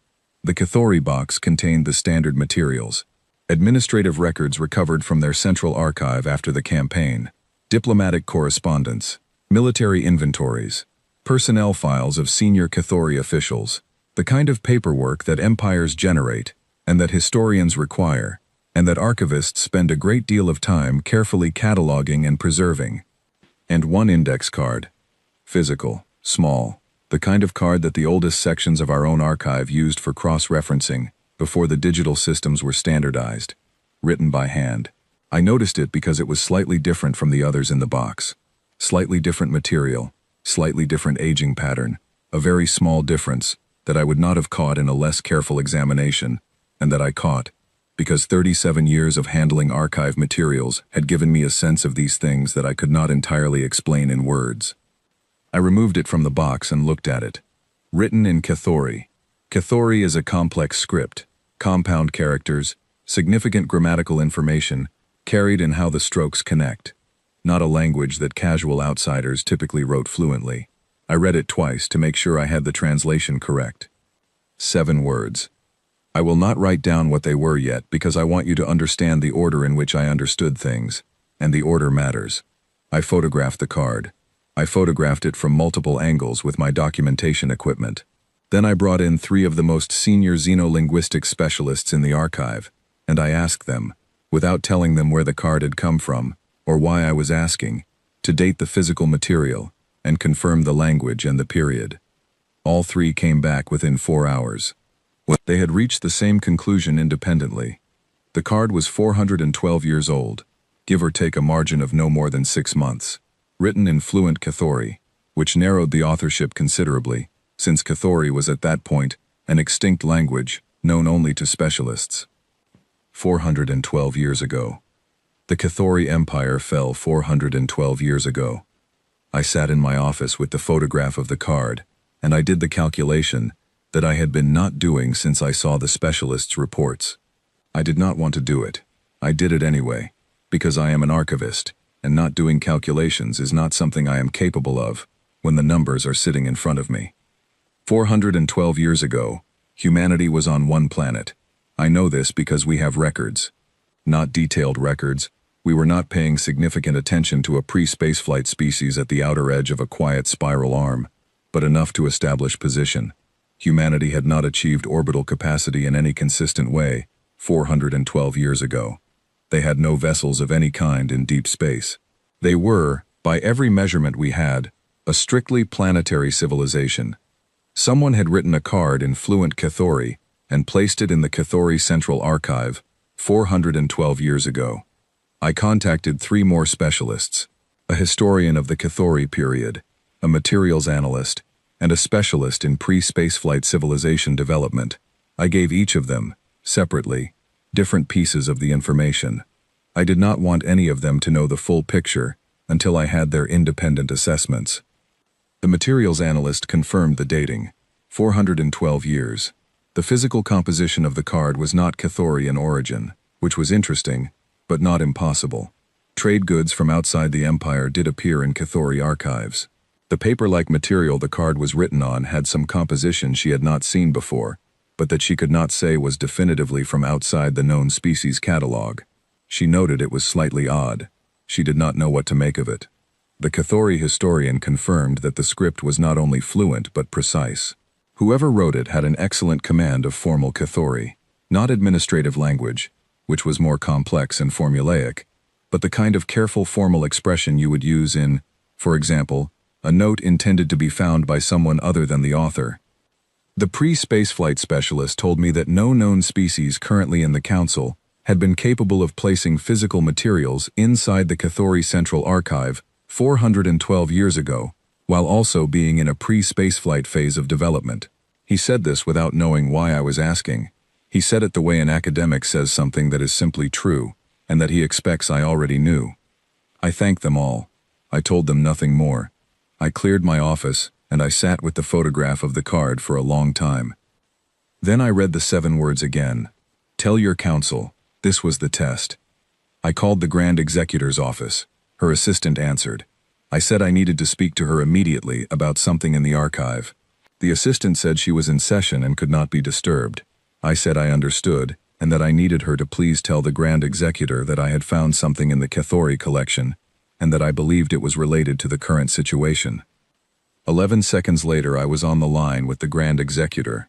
Speaker 1: The Cathori box contained the standard materials: administrative records recovered from their central archive after the campaign, diplomatic correspondence, military inventories, personnel files of senior Cathori officials, the kind of paperwork that empires generate and that historians require, and that archivists spend a great deal of time carefully cataloging and preserving. And one index card. Physical, small, the kind of card that the oldest sections of our own archive used for cross-referencing before the digital systems were standardized, written by hand. I noticed it because it was slightly different from the others in the box. Slightly different material, slightly different aging pattern, a very small difference that I would not have caught in a less careful examination, and that I caught because 37 years of handling archive materials had given me a sense of these things that I could not entirely explain in words. I removed it from the box and looked at it. Written in Cathori. Cathori is a complex script, compound characters, significant grammatical information, carried in how the strokes connect. Not a language that casual outsiders typically wrote fluently. I read it twice to make sure I had the translation correct. 7 words. I will not write down what they were yet because I want you to understand the order in which I understood things, and the order matters. I photographed the card. I photographed it from multiple angles with my documentation equipment. Then I brought in 3 of the most senior xenolinguistic specialists in the archive, and I asked them, without telling them where the card had come from, or why I was asking, to date the physical material and confirm the language and the period. All 3 came back within 4 hours. They had reached the same conclusion independently. The card was 412 years old, give or take a margin of no more than 6 months. Written in fluent Cathori, which narrowed the authorship considerably, since Cathori was at that point an extinct language known only to specialists. 412 years ago. The Cathori Empire fell 412 years ago. I sat in my office with the photograph of the card, and I did the calculation that I had been not doing since I saw the specialists' reports. I did not want to do it. I did it anyway, because I am an archivist, and not doing calculations is not something I am capable of when the numbers are sitting in front of me. 412 years ago, humanity was on one planet. I know this because we have records. Not detailed records. We were not paying significant attention to a pre-spaceflight species at the outer edge of a quiet spiral arm, but enough to establish position. Humanity had not achieved orbital capacity in any consistent way 412 years ago. They had no vessels of any kind in deep space. They were, by every measurement we had, a strictly planetary civilization. Someone had written a card in fluent Cathori and placed it in the Cathori Central Archive 412 years ago. I contacted 3 more specialists, a historian of the Cathori period, a materials analyst, and a specialist in pre-spaceflight civilization development. I gave each of them, separately, different pieces of the information. I did not want any of them to know the full picture until I had their independent assessments. The materials analyst confirmed the dating, 412 years. The physical composition of the card was not Cathori in origin, which was interesting, but not impossible. Trade goods from outside the empire did appear in Cathori archives. The paper-like material the card was written on had some composition she had not seen before, but that she could not say was definitively from outside the known species catalog. She noted it was slightly odd. She did not know what to make of it. The Cathori historian confirmed that the script was not only fluent but precise. Whoever wrote it had an excellent command of formal Cathori, not administrative language, which was more complex and formulaic, but the kind of careful formal expression you would use in, for example, a note intended to be found by someone other than the author. The pre-spaceflight specialist told me that no known species currently in the Council had been capable of placing physical materials inside the Cathori Central Archive 412 years ago, while also being in a pre-spaceflight phase of development. He said this without knowing why I was asking. He said it the way an academic says something that is simply true, and that he expects I already knew. I thanked them all. I told them nothing more. I cleared my office, and I sat with the photograph of the card for a long time. Then I read the 7 words again. Tell your council This was the test. I called the Grand Executor's office. Her assistant answered. I said I needed to speak to her immediately about something in the archive. The assistant said she was in session and could not be disturbed. I said I understood, and that I needed her to please tell the Grand Executor that I had found something in the Cathori collection, and that I believed it was related to the current situation. 11 seconds later I was on the line with the Grand Executor.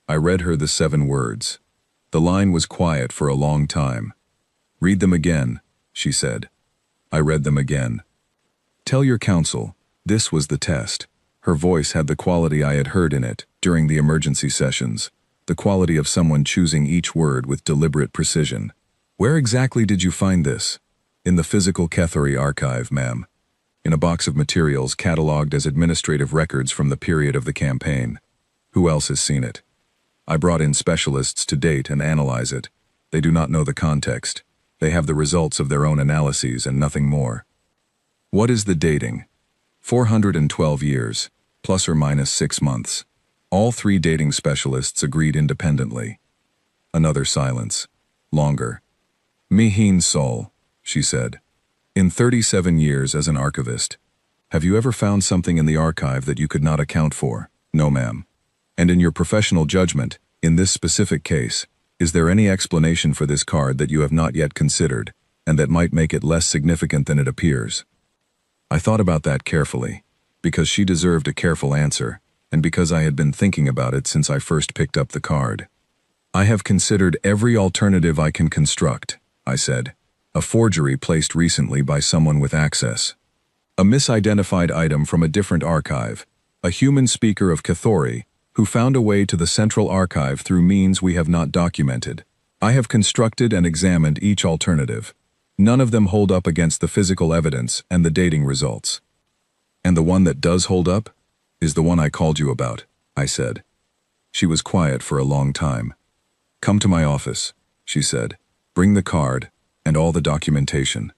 Speaker 1: I read her the 7 words. The line was quiet for a long time. Read them again, she said. I read them again. Tell your counsel, this was the test. Her voice had the quality I had heard in it during the emergency sessions, the quality of someone choosing each word with deliberate precision. Where exactly did you find this? In the physical Cathori archive, ma'am. In a box of materials catalogued as administrative records from the period of the campaign. Who else has seen it? I brought in specialists to date and analyze it. They do not know the context. They have the results of their own analyses and nothing more. What is the dating? 412 years, plus or minus 6 months. All 3 dating specialists agreed independently. Another silence. Longer. Mihin Sol, she said. In 37 years as an archivist, have you ever found something in the archive that you could not account for? No, ma'am. And in your professional judgment, in this specific case, is there any explanation for this card that you have not yet considered, and that might make it less significant than it appears? I thought about that carefully, because she deserved a careful answer, and because I had been thinking about it since I first picked up the card. I have considered every alternative I can construct, I said. A forgery placed recently by someone with access. A misidentified item from a different archive. A human speaker of Cathori, who found a way to the central archive through means we have not documented. I have constructed and examined each alternative. None of them hold up against the physical evidence and the dating results. And the one that does hold up is the one I called you about, I said. She was quiet for a long time. Come to my office, she said. Bring the card and all the documentation.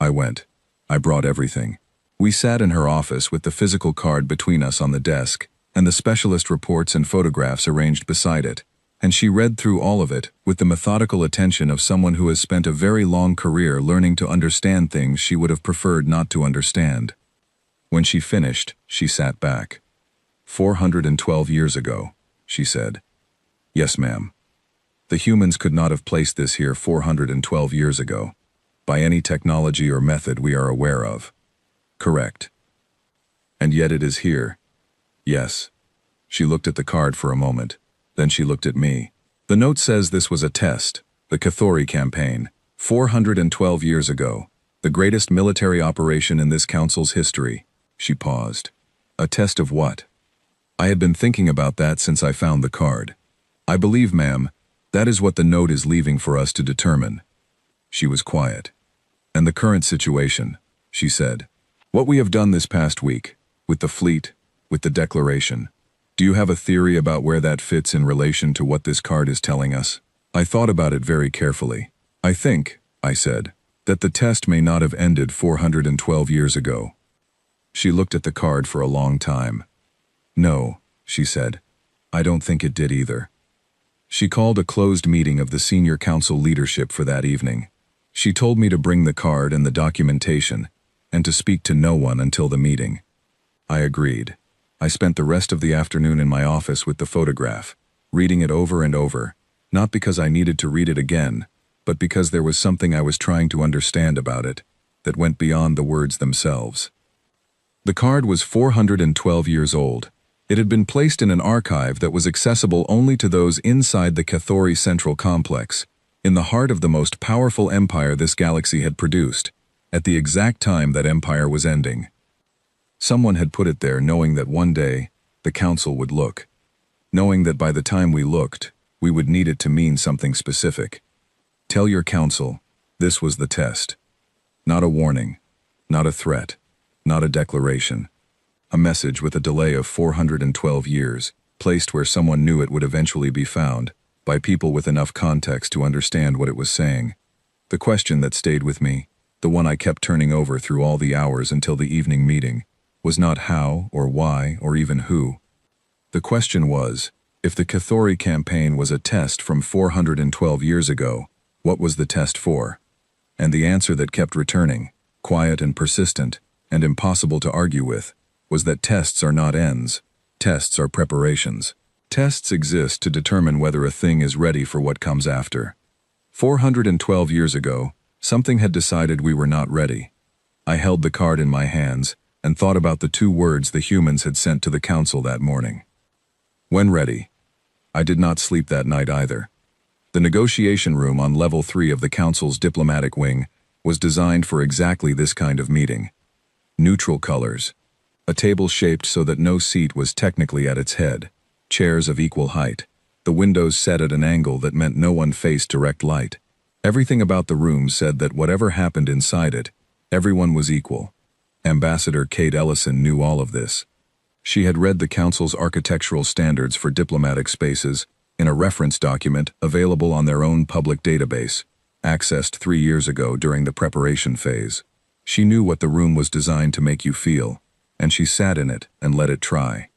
Speaker 1: I went. I brought everything. We sat in her office with the physical card between us on the desk and the specialist reports and photographs arranged beside it, and she read through all of it with the methodical attention of someone who has spent a very long career learning to understand things she would have preferred not to understand. When she finished, she sat back. 412 years ago, she said. Yes, ma'am. The humans could not have placed this here 412 years ago, by any technology or method we are aware of. Correct. And yet it is here. Yes. She looked at the card for a moment. Then she looked at me. The note says this was a test, the Cathori campaign, 412 years ago, the greatest military operation in this council's history. She paused. A test of what? I had been thinking about that since I found the card. I believe, ma'am, that is what the note is leaving for us to determine. She was quiet. And the current situation, she said. What we have done this past week, with the fleet, with the declaration. Do you have a theory about where that fits in relation to what this card is telling us? I thought about it very carefully. I think, I said, that the test may not have ended 412 years ago. She looked at the card for a long time. No, she said. I don't think it did either. She called a closed meeting of the senior council leadership for that evening. She told me to bring the card and the documentation, and to speak to no one until the meeting. I agreed. I spent the rest of the afternoon in my office with the photograph, reading it over and over, not because I needed to read it again, but because there was something I was trying to understand about it, that went beyond the words themselves. The card was 412 years old. It had been placed in an archive that was accessible only to those inside the Cathori Central Complex, in the heart of the most powerful empire this galaxy had produced, at the exact time that empire was ending. Someone had put it there knowing that one day, the council would look. Knowing that by the time we looked, we would need it to mean something specific. Tell your council, this was the test. Not a warning, not a threat, not a declaration. A message with a delay of 412 years, placed where someone knew it would eventually be found, by people with enough context to understand what it was saying. The question that stayed with me, the one I kept turning over through all the hours until the evening meeting, was not how or why or even who. The question was, if the Cathori campaign was a test from 412 years ago, What was the test for? And the answer that kept returning, quiet and persistent, and impossible to argue with, was that tests are not ends. Tests are preparations. Tests exist to determine whether a thing is ready for what comes after. 412 years ago, something had decided we were not ready. I held the card in my hands and thought about the 2 words the humans had sent to the council that morning. When ready. I did not sleep that night either. The negotiation room on level 3 of the council's diplomatic wing was designed for exactly this kind of meeting. Neutral colors. A table shaped so that no seat was technically at its head. Chairs of equal height. The windows set at an angle that meant no one faced direct light. Everything about the room said that whatever happened inside it, everyone was equal. Ambassador Kate Ellison knew all of this. She had read the Council's architectural standards for diplomatic spaces in a reference document available on their own public database, accessed 3 years ago during the preparation phase. She knew what the room was designed to make you feel, and she sat in it and let it try.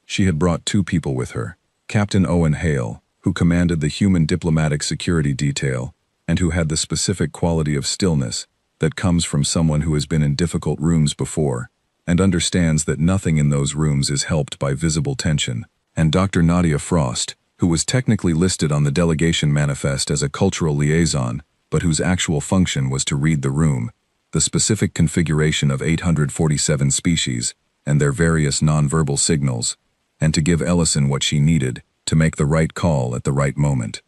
Speaker 1: She had brought 2 people with her, Captain Owen Hale, who commanded the human diplomatic security detail, and who had the specific quality of stillness that comes from someone who has been in difficult rooms before, and understands that nothing in those rooms is helped by visible tension, and Dr. Nadia Frost, who was technically listed on the delegation manifest as a cultural liaison, but whose actual function was to read the room, the specific configuration of 847 species, and their various nonverbal signals, and to give Ellison what she needed to make the right call at the right moment.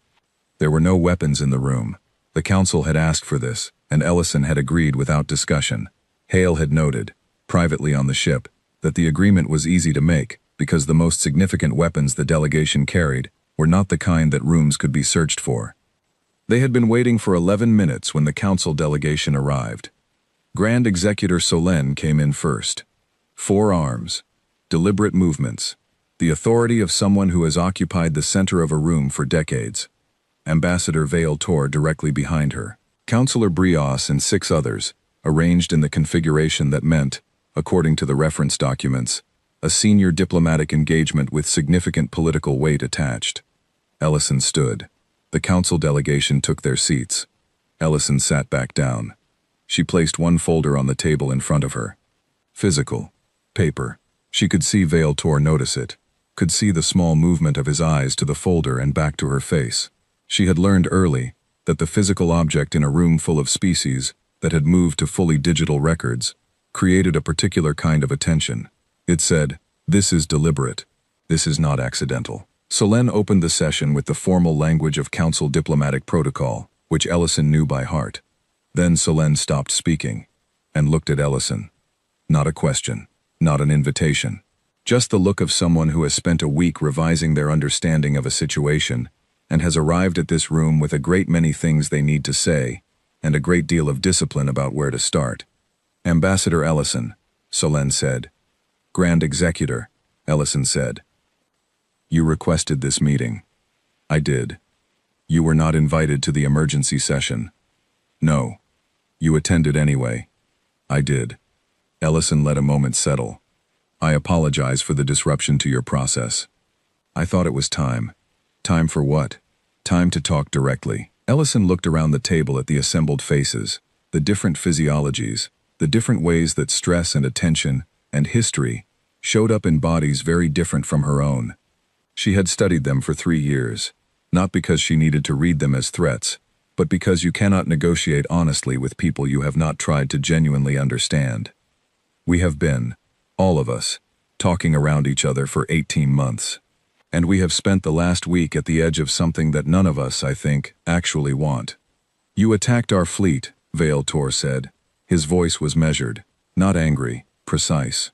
Speaker 1: There were no weapons in the room. The council had asked for this, and Ellison had agreed without discussion. Hale had noted, privately on the ship, that the agreement was easy to make because the most significant weapons the delegation carried were not the kind that rooms could be searched for. They had been waiting for 11 minutes when the council delegation arrived. Grand Executor Solène came in first. 4 arms, deliberate movements, the authority of someone who has occupied the center of a room for decades. Ambassador Vale Tor directly behind her. Councillor Brios and 6 others, arranged in the configuration that meant, according to the reference documents, a senior diplomatic engagement with significant political weight attached. Ellison stood. The council delegation took their seats. Ellison sat back down. She placed 1 folder on the table in front of her. Physical. Paper. She could see Vale Tor notice it, could see the small movement of his eyes to the folder and back to her face. She had learned early that the physical object in a room full of species that had moved to fully digital records created a particular kind of attention. It said, "This is deliberate. This is not accidental." Solène opened the session with the formal language of council diplomatic protocol, which Ellison knew by heart. Then Solène stopped speaking and looked at Ellison. Not a question, not an invitation. Just the look of someone who has spent a week revising their understanding of a situation and has arrived at this room with a great many things they need to say and a great deal of discipline about where to start. "Ambassador Ellison," Solène said. "Grand Executor," Ellison said. "You requested this meeting." "I did." "You were not invited to the emergency session." "No." "You attended anyway." "I did." Ellison let a moment settle. "I apologize for the disruption to your process. I thought it was time." "Time for what?" "Time to talk directly." Ellison looked around the table at the assembled faces, the different physiologies, the different ways that stress and attention and history showed up in bodies very different from her own. She had studied them for 3 years, not because she needed to read them as threats, but because you cannot negotiate honestly with people you have not tried to genuinely understand. We have been, all of us, talking around each other for 18 months. And we have spent the last week at the edge of something that none of us, I think, actually want. "You attacked our fleet," Vale Tor said. His voice was measured, not angry, precise.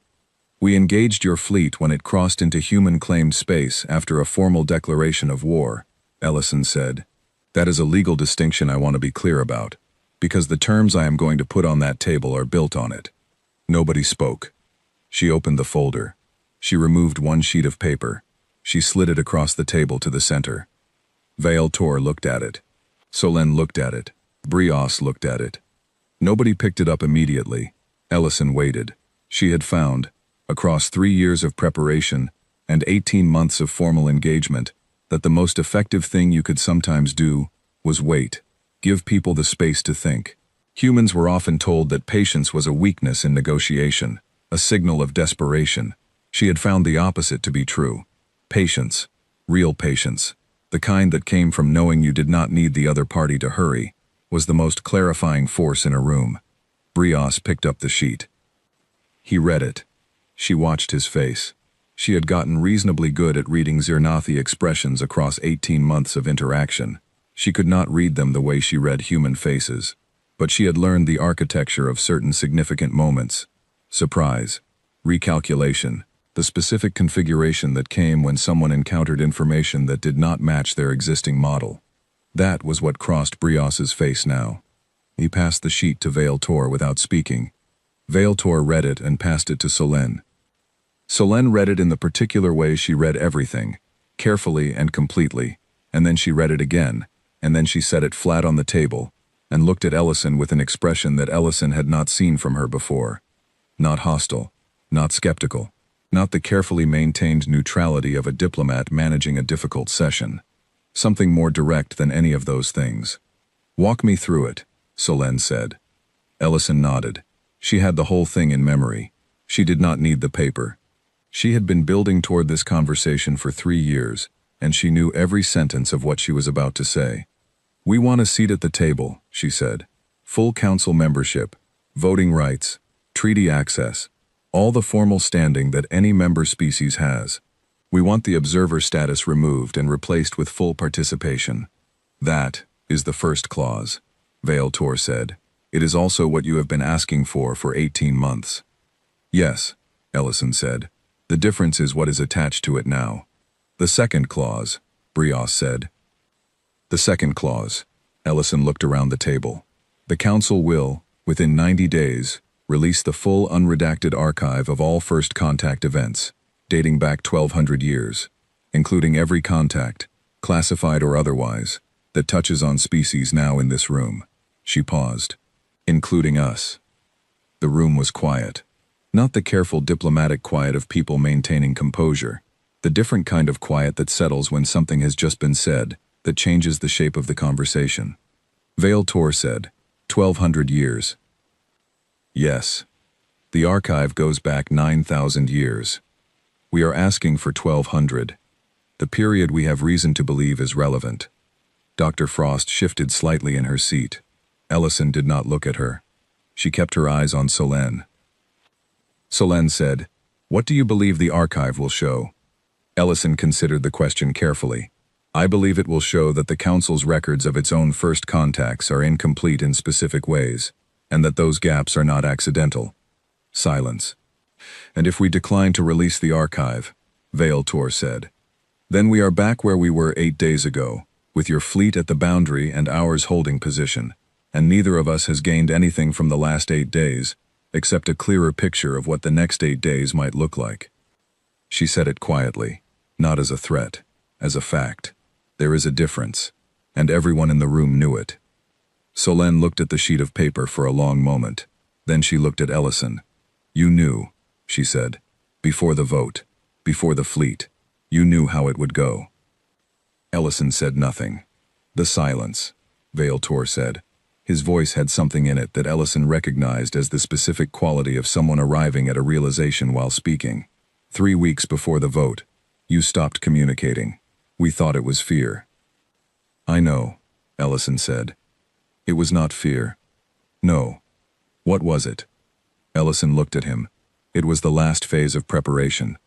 Speaker 1: "We engaged your fleet when it crossed into human-claimed space after a formal declaration of war," Ellison said. "That is a legal distinction I want to be clear about, because the terms I am going to put on that table are built on it." Nobody spoke. She opened the folder. She removed 1 sheet of paper. She slid it across the table to the center. Vale Tor looked at it. Solène looked at it. Brios looked at it. Nobody picked it up immediately. Ellison waited. She had found, across 3 years of preparation and 18 months of formal engagement, that the most effective thing you could sometimes do was wait. Give people the space to think. Humans were often told that patience was a weakness in negotiation, a signal of desperation. She had found the opposite to be true. Patience, real patience, the kind that came from knowing you did not need the other party to hurry, was the most clarifying force in a room. Brios picked up the sheet. He read it. She watched his face. She had gotten reasonably good at reading Zirnathi expressions across 18 months of interaction. She could not read them the way she read human faces, but she had learned the architecture of certain significant moments. Surprise, recalculation, the specific configuration that came when someone encountered information that did not match their existing model. That was what crossed Brios's face now. He passed the sheet to Veil Tor without speaking. Veil Tor read it and passed it to Solen. Solen read it in the particular way she read everything, carefully and completely, and then she read it again, and then she set it flat on the table, and looked at Ellison with an expression that Ellison had not seen from her before. Not hostile, not skeptical, not the carefully maintained neutrality of a diplomat managing a difficult session. Something more direct than any of those things. "Walk me through it," Solen said. Ellison nodded. She had the whole thing in memory. She did not need the paper. She had been building toward this conversation for 3 years, and she knew every sentence of what she was about to say. "We want a seat at the table," she said. "Full council membership, voting rights, treaty access, all the formal standing that any member species has. We want the observer status removed and replaced with full participation. That is the first clause," Veil Tor said. "It is also what you have been asking for 18 months. "Yes," Ellison said. "The difference is what is attached to it now." "The second clause," Brios said. "The second clause." Ellison looked around the table. "The Council will, within 90 days, release the full unredacted archive of all first contact events, dating back 1,200 years, including every contact, classified or otherwise, that touches on species now in this room." She paused. "Including us." The room was quiet. Not the careful diplomatic quiet of people maintaining composure, the different kind of quiet that settles when something has just been said, that changes the shape of the conversation. Veil Tor said, 1,200 years. "Yes. The archive goes back 9,000 years. We are asking for 1,200. The period we have reason to believe is relevant." Dr. Frost shifted slightly in her seat. Ellison did not look at her. She kept her eyes on Solen. Solen said, "What do you believe the archive will show?" Ellison considered the question carefully. "I believe it will show that the Council's records of its own first contacts are incomplete in specific ways, and that those gaps are not accidental." Silence. "And if we decline to release the archive," Veil Tor said, "then we are back where we were 8 days ago, with your fleet at the boundary and ours holding position, and neither of us has gained anything from the last 8 days, except a clearer picture of what the next 8 days might look like." She said it quietly, not as a threat, as a fact. There is a difference, and everyone in the room knew it. Solen looked at the sheet of paper for a long moment. Then she looked at Ellison. "You knew," she said, "before the vote, before the fleet. You knew how it would go." Ellison said nothing. "The silence," Veil Tor said. His voice had something in it that Ellison recognized as the specific quality of someone arriving at a realization while speaking. 3 weeks before the vote, you stopped communicating. We thought it was fear." "I know," Ellison said. "It was not fear." "No. What was it?" Ellison looked at him. "It was the last phase of preparation.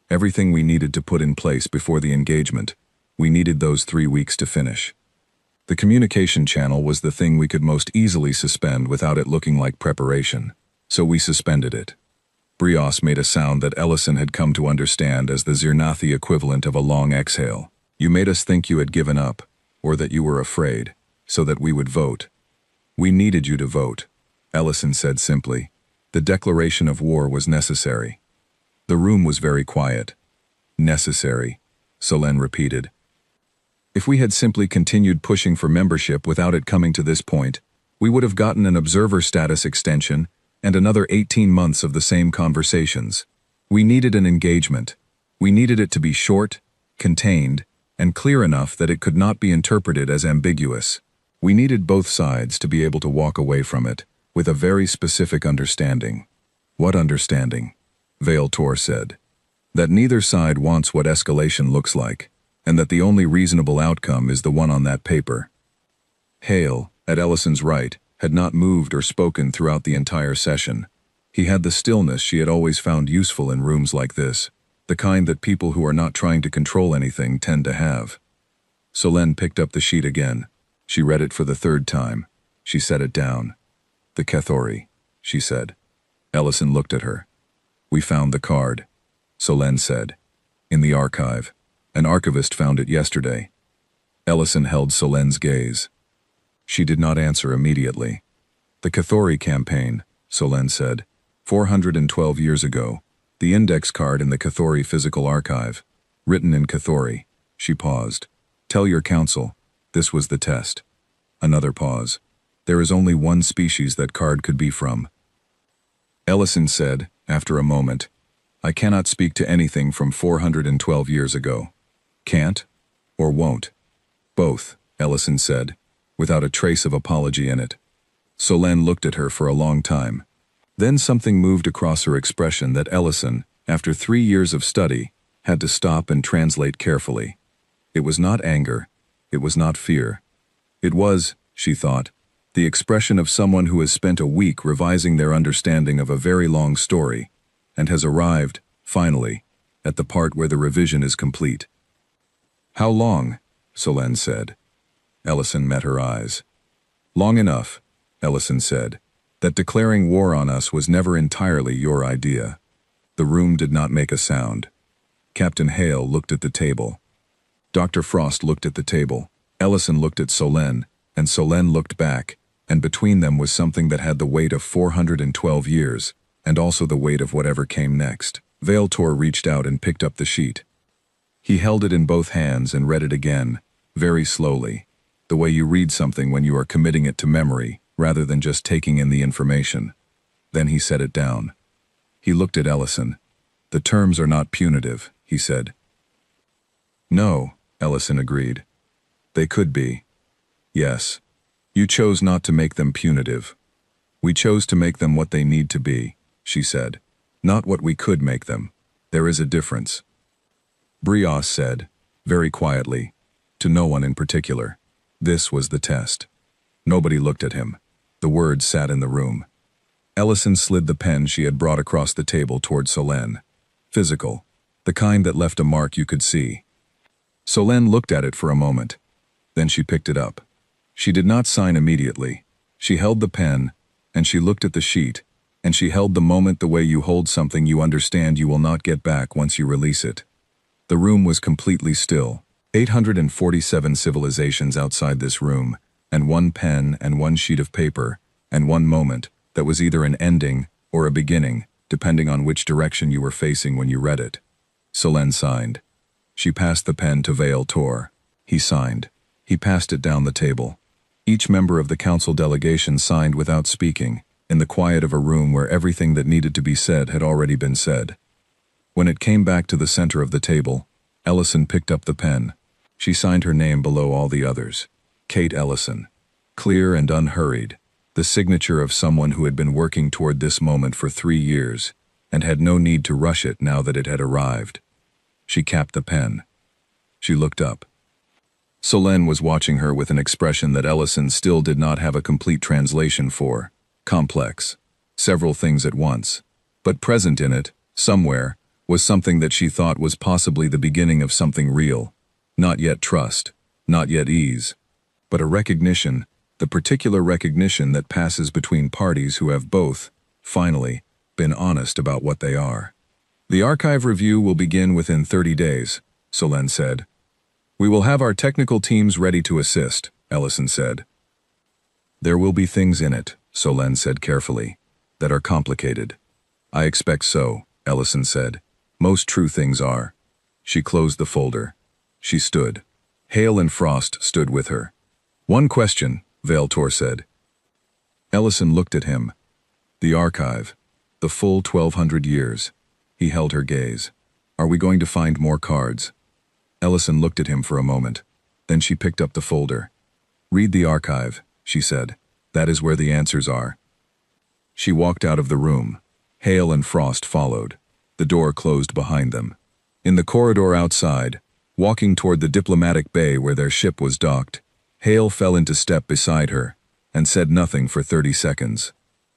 Speaker 1: Everything we needed to put in place before the engagement. We needed those 3 weeks to finish. The communication channel was the thing we could most easily suspend without it looking like preparation, so we suspended it." Brios made a sound that Ellison had come to understand as the Zirnathi equivalent of a long exhale. "You made us think you had given up, or that you were afraid, so that we would vote." "We needed you to vote," Ellison said simply. "The declaration of war was necessary." The room was very quiet. "Necessary," Solen repeated. "If we had simply continued pushing for membership without it coming to this point, we would have gotten an observer status extension and another 18 months of the same conversations. We needed an engagement. We needed it to be short, contained, and clear enough that it could not be interpreted as ambiguous. We needed both sides to be able to walk away from it with a very specific understanding. What understanding? Vale Tor said. That neither side wants what escalation looks like, and that the only reasonable outcome is the one on that paper. Hale, at Ellison's right, had not moved or spoken throughout the entire session. He had the stillness she had always found useful in rooms like this, the kind that people who are not trying to control anything tend to have. Solène picked up the sheet again. She read it for the third time. She set it down. The Cathori, she said. Ellison looked at her. We found the card, Solène said. In the archive. An archivist found it yesterday. Ellison held Solène's gaze. She did not answer immediately. The Cathori campaign, Solène said. 412 years ago. The index card in the Cathori physical archive. Written in Cathori. She paused. Tell your counsel. This was the test. Another pause. There is only one species that card could be from. Ellison said, after a moment, I cannot speak to anything from 412 years ago. Can't? Or won't? Both, Ellison said, without a trace of apology in it. Solène looked at her for a long time. Then something moved across her expression that Ellison, after 3 years of study, had to stop and translate carefully. It was not anger. It was not fear. It was, she thought, the expression of someone who has spent a week revising their understanding of a very long story and has arrived, finally, at the part where the revision is complete. How long? Solène said. Ellison met her eyes. Long enough, Ellison said, that declaring war on us was never entirely your idea. The room did not make a sound. Captain Hale looked at the table. Dr. Frost looked at the table. Ellison looked at Solène, and Solène looked back, and between them was something that had the weight of 412 years, and also the weight of whatever came next. Vale Tor reached out and picked up the sheet. He held it in both hands and read it again, very slowly, the way you read something when you are committing it to memory, rather than just taking in the information. Then he set it down. He looked at Ellison. The terms are not punitive, he said. No, Ellison agreed. They could be. Yes. You chose not to make them punitive. We chose to make them what they need to be, she said. Not what we could make them. There is a difference. Brios said, very quietly, to no one in particular. This was the test. Nobody looked at him. The words sat in the room. Ellison slid the pen she had brought across the table toward Solène. Physical. The kind that left a mark you could see. Solène looked at it for a moment. Then she picked it up. She did not sign immediately. She held the pen, and she looked at the sheet, and she held the moment the way you hold something you understand you will not get back once you release it. The room was completely still. 847 civilizations outside this room, and one pen and one sheet of paper, and one moment that was either an ending or a beginning, depending on which direction you were facing when you read it. Solène signed. She passed the pen to Vale Tor. He signed. He passed it down the table. Each member of the council delegation signed without speaking, in the quiet of a room where everything that needed to be said had already been said. When it came back to the center of the table, Ellison picked up the pen. She signed her name below all the others. Kate Ellison. Clear and unhurried, the signature of someone who had been working toward this moment for 3 years, and had no need to rush it now that it had arrived. She capped the pen. She looked up. Solène was watching her with an expression that Ellison still did not have a complete translation for. Complex. Several things at once. But present in it, somewhere, was something that she thought was possibly the beginning of something real. Not yet trust. Not yet ease. But a recognition, the particular recognition that passes between parties who have both, finally, been honest about what they are. The archive review will begin within 30 days, Solène said. We will have our technical teams ready to assist, Ellison said. There will be things in it, Solène said carefully, that are complicated. I expect so, Ellison said. Most true things are. She closed the folder. She stood. Hale and Frost stood with her. One question, Vale Tor said. Ellison looked at him. The archive. The full 1200 years. He held her gaze. Are we going to find more cards? Ellison looked at him for a moment. Then she picked up the folder. Read the archive, she said. That is where the answers are. She walked out of the room. Hale and Frost followed. The door closed behind them. In the corridor outside, walking toward the diplomatic bay where their ship was docked, Hale fell into step beside her and said nothing for 30 seconds.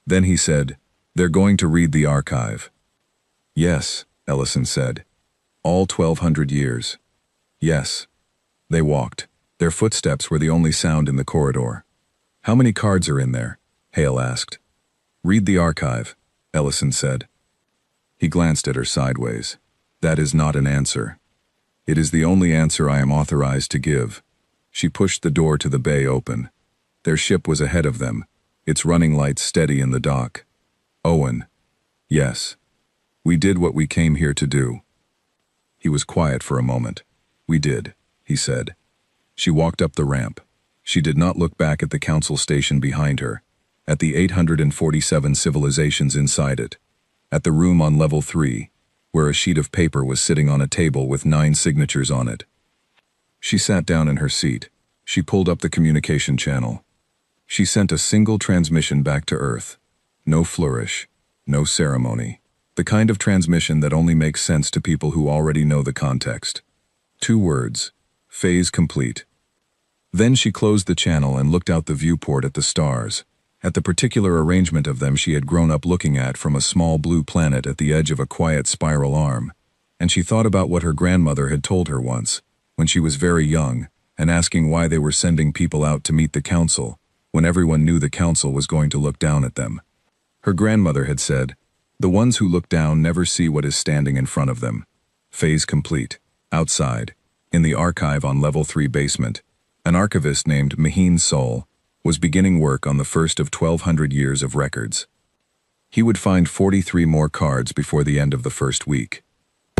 Speaker 1: Then he said, "They're going to read the archive." "Yes," Ellison said. "All 1,200 years." "Yes." They walked. Their footsteps were the only sound in the corridor. "How many cards are in there?" Hale asked. "Read the archive," Ellison said. He glanced at her sideways. "That is not an answer. It is the only answer I am authorized to give." She pushed the door to the bay open. Their ship was ahead of them, its running lights steady in the dock. "Owen." "Yes. We did what we came here to do." He was quiet for a moment. "We did," he said. She walked up the ramp. She did not look back at the council station behind her, at the 847 civilizations inside it, at the room on level 3, where a sheet of paper was sitting on a table with 9 signatures on it. She sat down in her seat. She pulled up the communication channel. She sent a single transmission back to Earth. No flourish, no ceremony. The kind of transmission that only makes sense to people who already know the context. 2 words: phase complete. Then she closed the channel and looked out the viewport at the stars, at the particular arrangement of them she had grown up looking at from a small blue planet at the edge of a quiet spiral arm, and she thought about what her grandmother had told her once, when she was very young, and asking why they were sending people out to meet the council, when everyone knew the council was going to look down at them. Her grandmother had said, "The ones who look down never see what is standing in front of them." Phase complete. Outside, in the archive on level 3 basement, an archivist named Maheen Sol was beginning work on the first of 1,200 years of records. He would find 43 more cards before the end of the first week.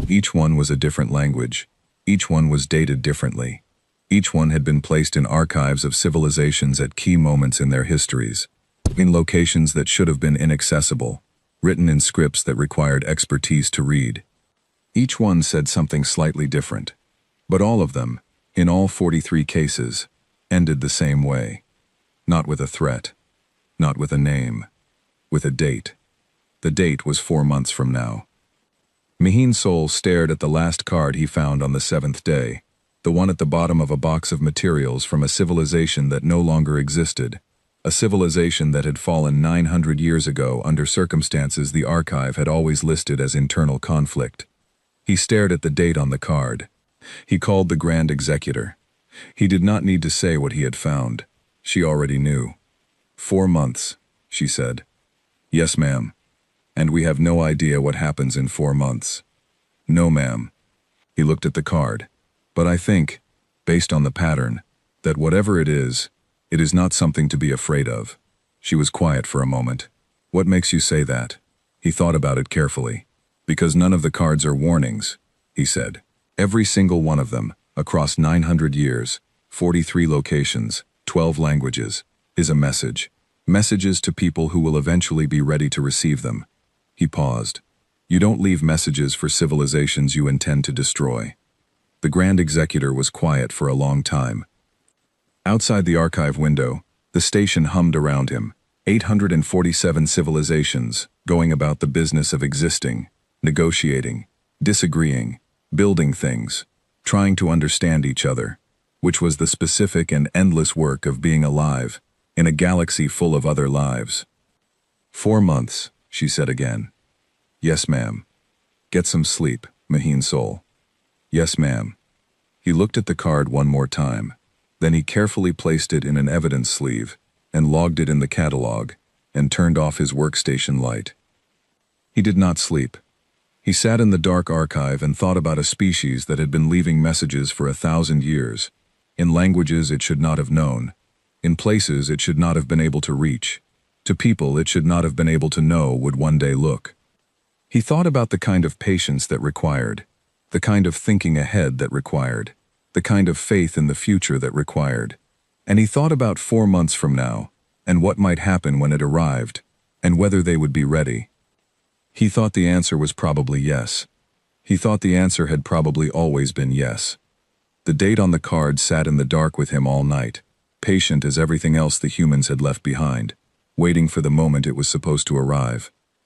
Speaker 1: Each one was a different language. Each one was dated differently. Each one had been placed in archives of civilizations at key moments in their histories, in locations that should have been inaccessible, written in scripts that required expertise to read. Each one said something slightly different, but all of them, in all 43 cases, ended the same way. Not with a threat, not with a name, with a date. The date was 4 months from now. Maheen Sol stared at the last card he found on the 7th day, the one at the bottom of a box of materials from a civilization that no longer existed, a civilization that had fallen 900 years ago under circumstances the archive had always listed as internal conflict. He stared at the date on the card. He called the Grand Executor. He did not need to say what he had found. She already knew. 4 months, she said. "Yes, ma'am. And we have no idea what happens in 4 months." "No, ma'am." He looked at the card. "But I think, based on the pattern, that whatever it is not something to be afraid of." She was quiet for a moment. "What makes you say that?" He thought about it carefully. "Because none of the cards are warnings," he said. "Every single one of them, across 900 years, 43 locations, 12 languages, is a message. Messages to people who will eventually be ready to receive them." He paused. "You don't leave messages for civilizations you intend to destroy." The Grand Executor was quiet for a long time. Outside the archive window, the station hummed around him. 847 civilizations, going about the business of existing, negotiating, disagreeing, building things, trying to understand each other, which was the specific and endless work of being alive, in a galaxy full of other lives. 4 months, she said again. "Yes, ma'am." "Get some sleep, Maheen Sol." "Yes, ma'am." He looked at the card one more time. Then he carefully placed it in an evidence sleeve, and logged it in the catalog, and turned off his workstation light. He did not sleep. He sat in the dark archive and thought about a species that had been leaving messages for 1,000 years, in languages it should not have known, in places it should not have been able to reach, to people it should not have been able to know would one day look. He thought about the kind of patience that required, the kind of thinking ahead that required, the kind of faith in the future that required. And he thought about 4 months from now, and what might happen when it arrived, and whether they would be ready. He thought the answer was probably yes. He thought the answer had probably always been yes. The date on the card sat in the dark with him all night. patient as everything else the humans had left behind, waiting for the moment it was supposed to arrive.